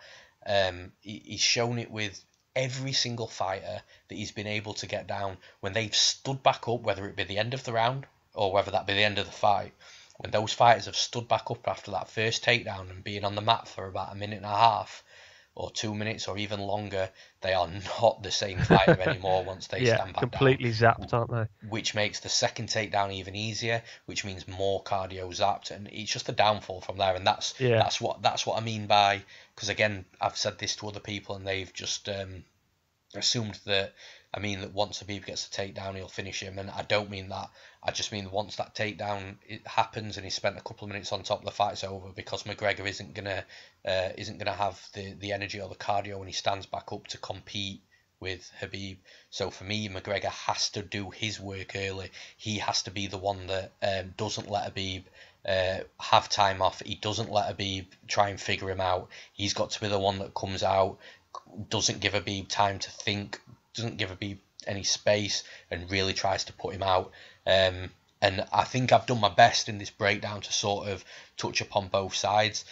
He's shown it with every single fighter that he's been able to get down when they've stood back up, whether it be the end of the round or whether that be the end of the fight. When those fighters have stood back up after that first takedown and being on the mat for about 1.5 minutes or 2 minutes or even longer, they are not the same fighter anymore once they stand back completely down. Zapped, aren't they? Which makes the second takedown even easier, which means more cardio zapped, and it's just a downfall from there. And that's what I mean by, because again, I've said this to other people and they've just assumed that I mean that once Habib gets a takedown, he'll finish him, and I don't mean that. I just mean once that takedown happens and he's spent a couple of minutes on top, the fight's over, because McGregor isn't gonna have the energy or the cardio when he stands back up to compete with Habib. So for me, McGregor has to do his work early. He has to be the one that doesn't let Habib have time off. He doesn't let Habib try and figure him out. He's got to be the one that comes out, doesn't give Habib time to think, doesn't give Habib any space, and really tries to put him out. And I think I've done my best in this breakdown to sort of touch upon both sides.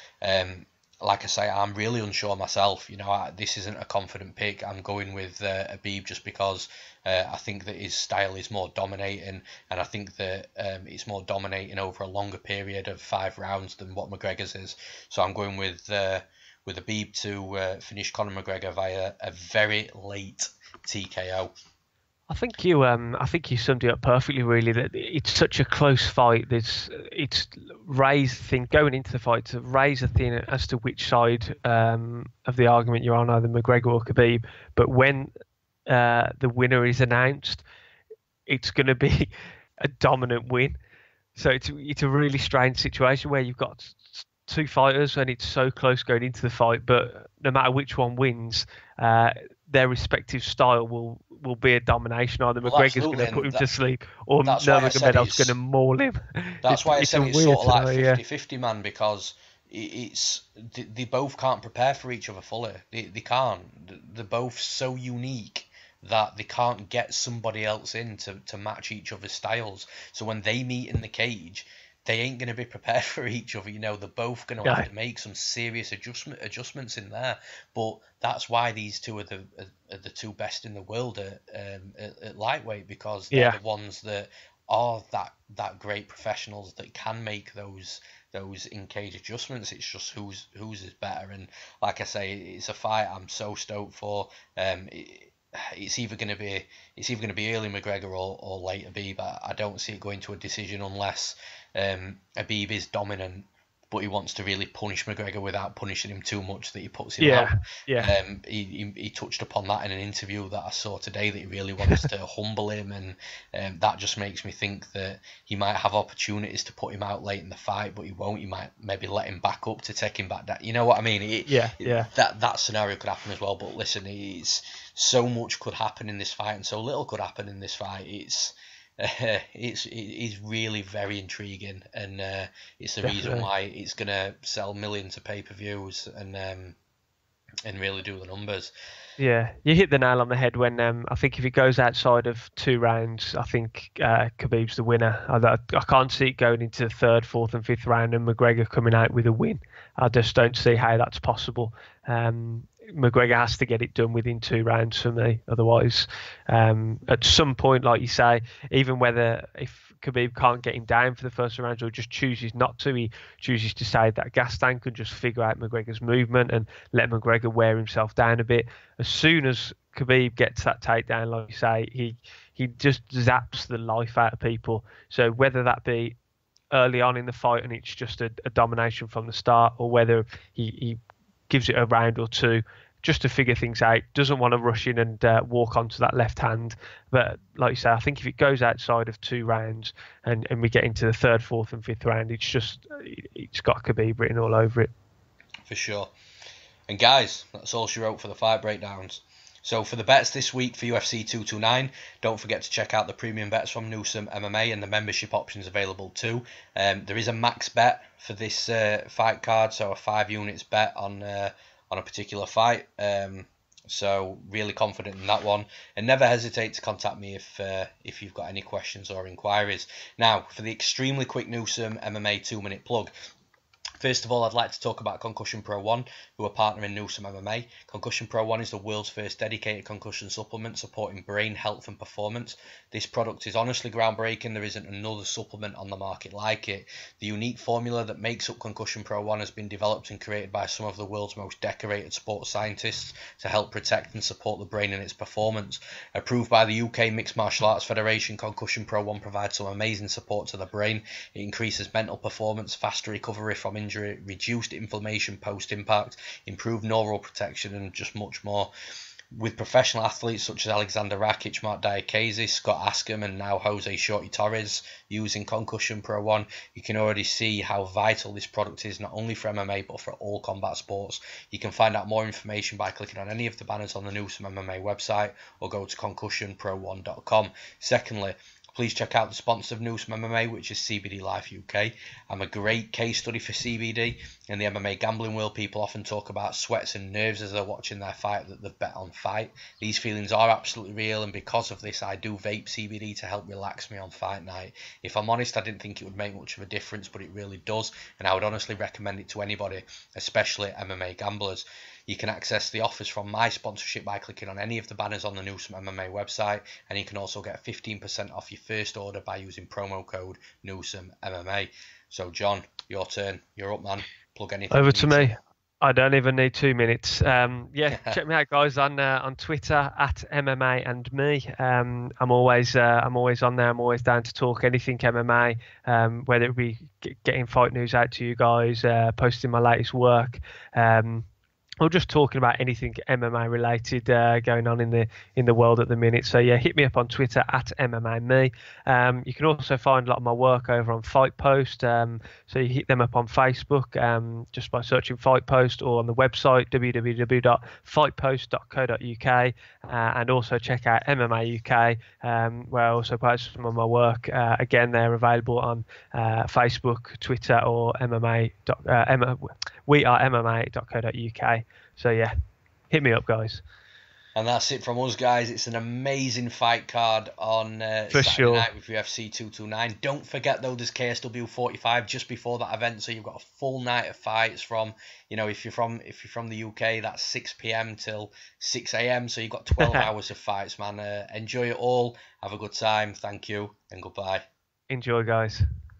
Like I say, I'm really unsure myself. This isn't a confident pick. I'm going with Habib just because I think that his style is more dominating, and I think that it's more dominating over a longer period of 5 rounds than what McGregor's is. So I'm going with Habib to finish Conor McGregor via a very late TKO. I think you summed it up perfectly. Really, that it's such a close fight. It's raised thing going into the fight to raise a thing as to which side of the argument you're on, either McGregor or Khabib. But when the winner is announced, it's going to be a dominant win. So it's a really strange situation where you've got 2 fighters and it's so close going into the fight, but no matter which one wins, their respective style will be a domination. Either McGregor's going to put him to sleep, or Nurmagomedov's going to maul him. That's why I said it's sort of like 50-50, man, because they both can't prepare for each other fully. They can't. They're both so unique that they can't get somebody else in to match each other's styles. So when they meet in the cage, they ain't going to be prepared for each other. They're both going to have to make some serious adjustments in there. But that's why these two are the 2 best in the world at lightweight, because they're the ones that are that great professionals that can make those in-cage adjustments. It's just whose is better. And like I say, it's a fight I'm so stoked for. It's either going to be early McGregor or late Habib. I don't see it going to a decision unless Habib is dominant, but he wants to really punish McGregor without punishing him too much that he puts him out. He touched upon that in an interview that I saw today, that he really wants to humble him, and that just makes me think that he might have opportunities to put him out late in the fight, but he won't. He might maybe let him back up to take him back down. You know what I mean? That scenario could happen as well. But listen, it's so much could happen in this fight, and so little could happen in this fight. It's really very intriguing, and it's the reason why it's gonna sell millions of pay-per-views and really do the numbers. Yeah, you hit the nail on the head when I think if it goes outside of 2 rounds, I think Khabib's the winner. I can't see it going into the 3rd, 4th, and 5th round and McGregor coming out with a win. I just don't see how that's possible. McGregor has to get it done within 2 rounds for me. Otherwise, at some point, like you say, even whether if Khabib can't get him down for the first round or just chooses not to, he chooses to stay at that gas tank and just figure out McGregor's movement and let McGregor wear himself down a bit. As soon as Khabib gets that takedown, like you say, he just zaps the life out of people. So whether that be early on in the fight and it's just a domination from the start, or whether he gives it a round or 2 just to figure things out, doesn't want to rush in and walk onto that left hand. But like you say, I think if it goes outside of 2 rounds and we get into the 3rd, 4th and 5th round, it's got Khabib written all over it. For sure. And guys, that's all she wrote for the fight breakdowns. So for the bets this week for UFC 229, don't forget to check out the premium bets from Newsome MMA and the membership options available too. There is a max bet for this fight card, so a 5 units bet on a particular fight. So really confident in that one, and never hesitate to contact me if you've got any questions or inquiries. Now for the extremely quick Newsome MMA 2-minute plug. First of all, I'd like to talk about Concussion Pro 1, who are partnering Newsome MMA. Concussion Pro 1 is the world's first dedicated concussion supplement supporting brain health and performance. This product is honestly groundbreaking. There isn't another supplement on the market like it. The unique formula that makes up Concussion Pro 1 has been developed and created by some of the world's most decorated sports scientists to help protect and support the brain and its performance. Approved by the UK Mixed Martial Arts Federation, Concussion Pro 1 provides some amazing support to the brain. It increases mental performance, faster recovery from injury, reduced inflammation post-impact, improved neural protection, and just much more. With professional athletes such as Alexander Rakic, Mark Diakazis, Scott Askham, and now Jose Shorty Torres using Concussion Pro 1, you can already see how vital this product is, not only for MMA but for all combat sports. You can find out more information by clicking on any of the banners on the Newsome MMA website or go to concussionpro1.com. Secondly, Please check out the sponsor of Newsome MMA, which is CBD Life UK. I'm a great case study for CBD. In the MMA gambling world, people often talk about sweats and nerves as they're watching their fight that they've bet on fight. These feelings are absolutely real, and because of this, I do vape CBD to help relax me on fight night. If I'm honest, I didn't think it would make much of a difference, but it really does, and I would honestly recommend it to anybody, especially MMA gamblers. You can access the offers from my sponsorship by clicking on any of the banners on the Newsome MMA website, and you can also get 15% off your first order by using promo code Newsome MMA. So, John, your turn. You're up, man. Plug anything. Over to me. I don't even need 2 minutes. Check me out, guys, on Twitter at MMA and me. I'm always on there. I'm always down to talk anything MMA, whether it be getting fight news out to you guys, posting my latest work. Or just talking about anything MMA related going on in the world at the minute. So yeah, hit me up on Twitter at MMAme. You can also find a lot of my work over on Fight Post. So you hit them up on Facebook just by searching Fight Post, or on the website www.fightpost.co.uk, and also check out MMA UK, where I also post some of my work. Again, they're available on Facebook, Twitter, or wearemma.co.uk. So yeah, hit me up, guys. And that's it from us, guys. It's an amazing fight card on Saturday night with UFC 229. Don't forget, though, there's KSW 45 just before that event, so you've got a full night of fights from, if you're from the UK, that's 6 p.m. till 6 a.m. So you've got 12 hours of fights, man. Enjoy it all. Have a good time. Thank you, and goodbye. Enjoy, guys.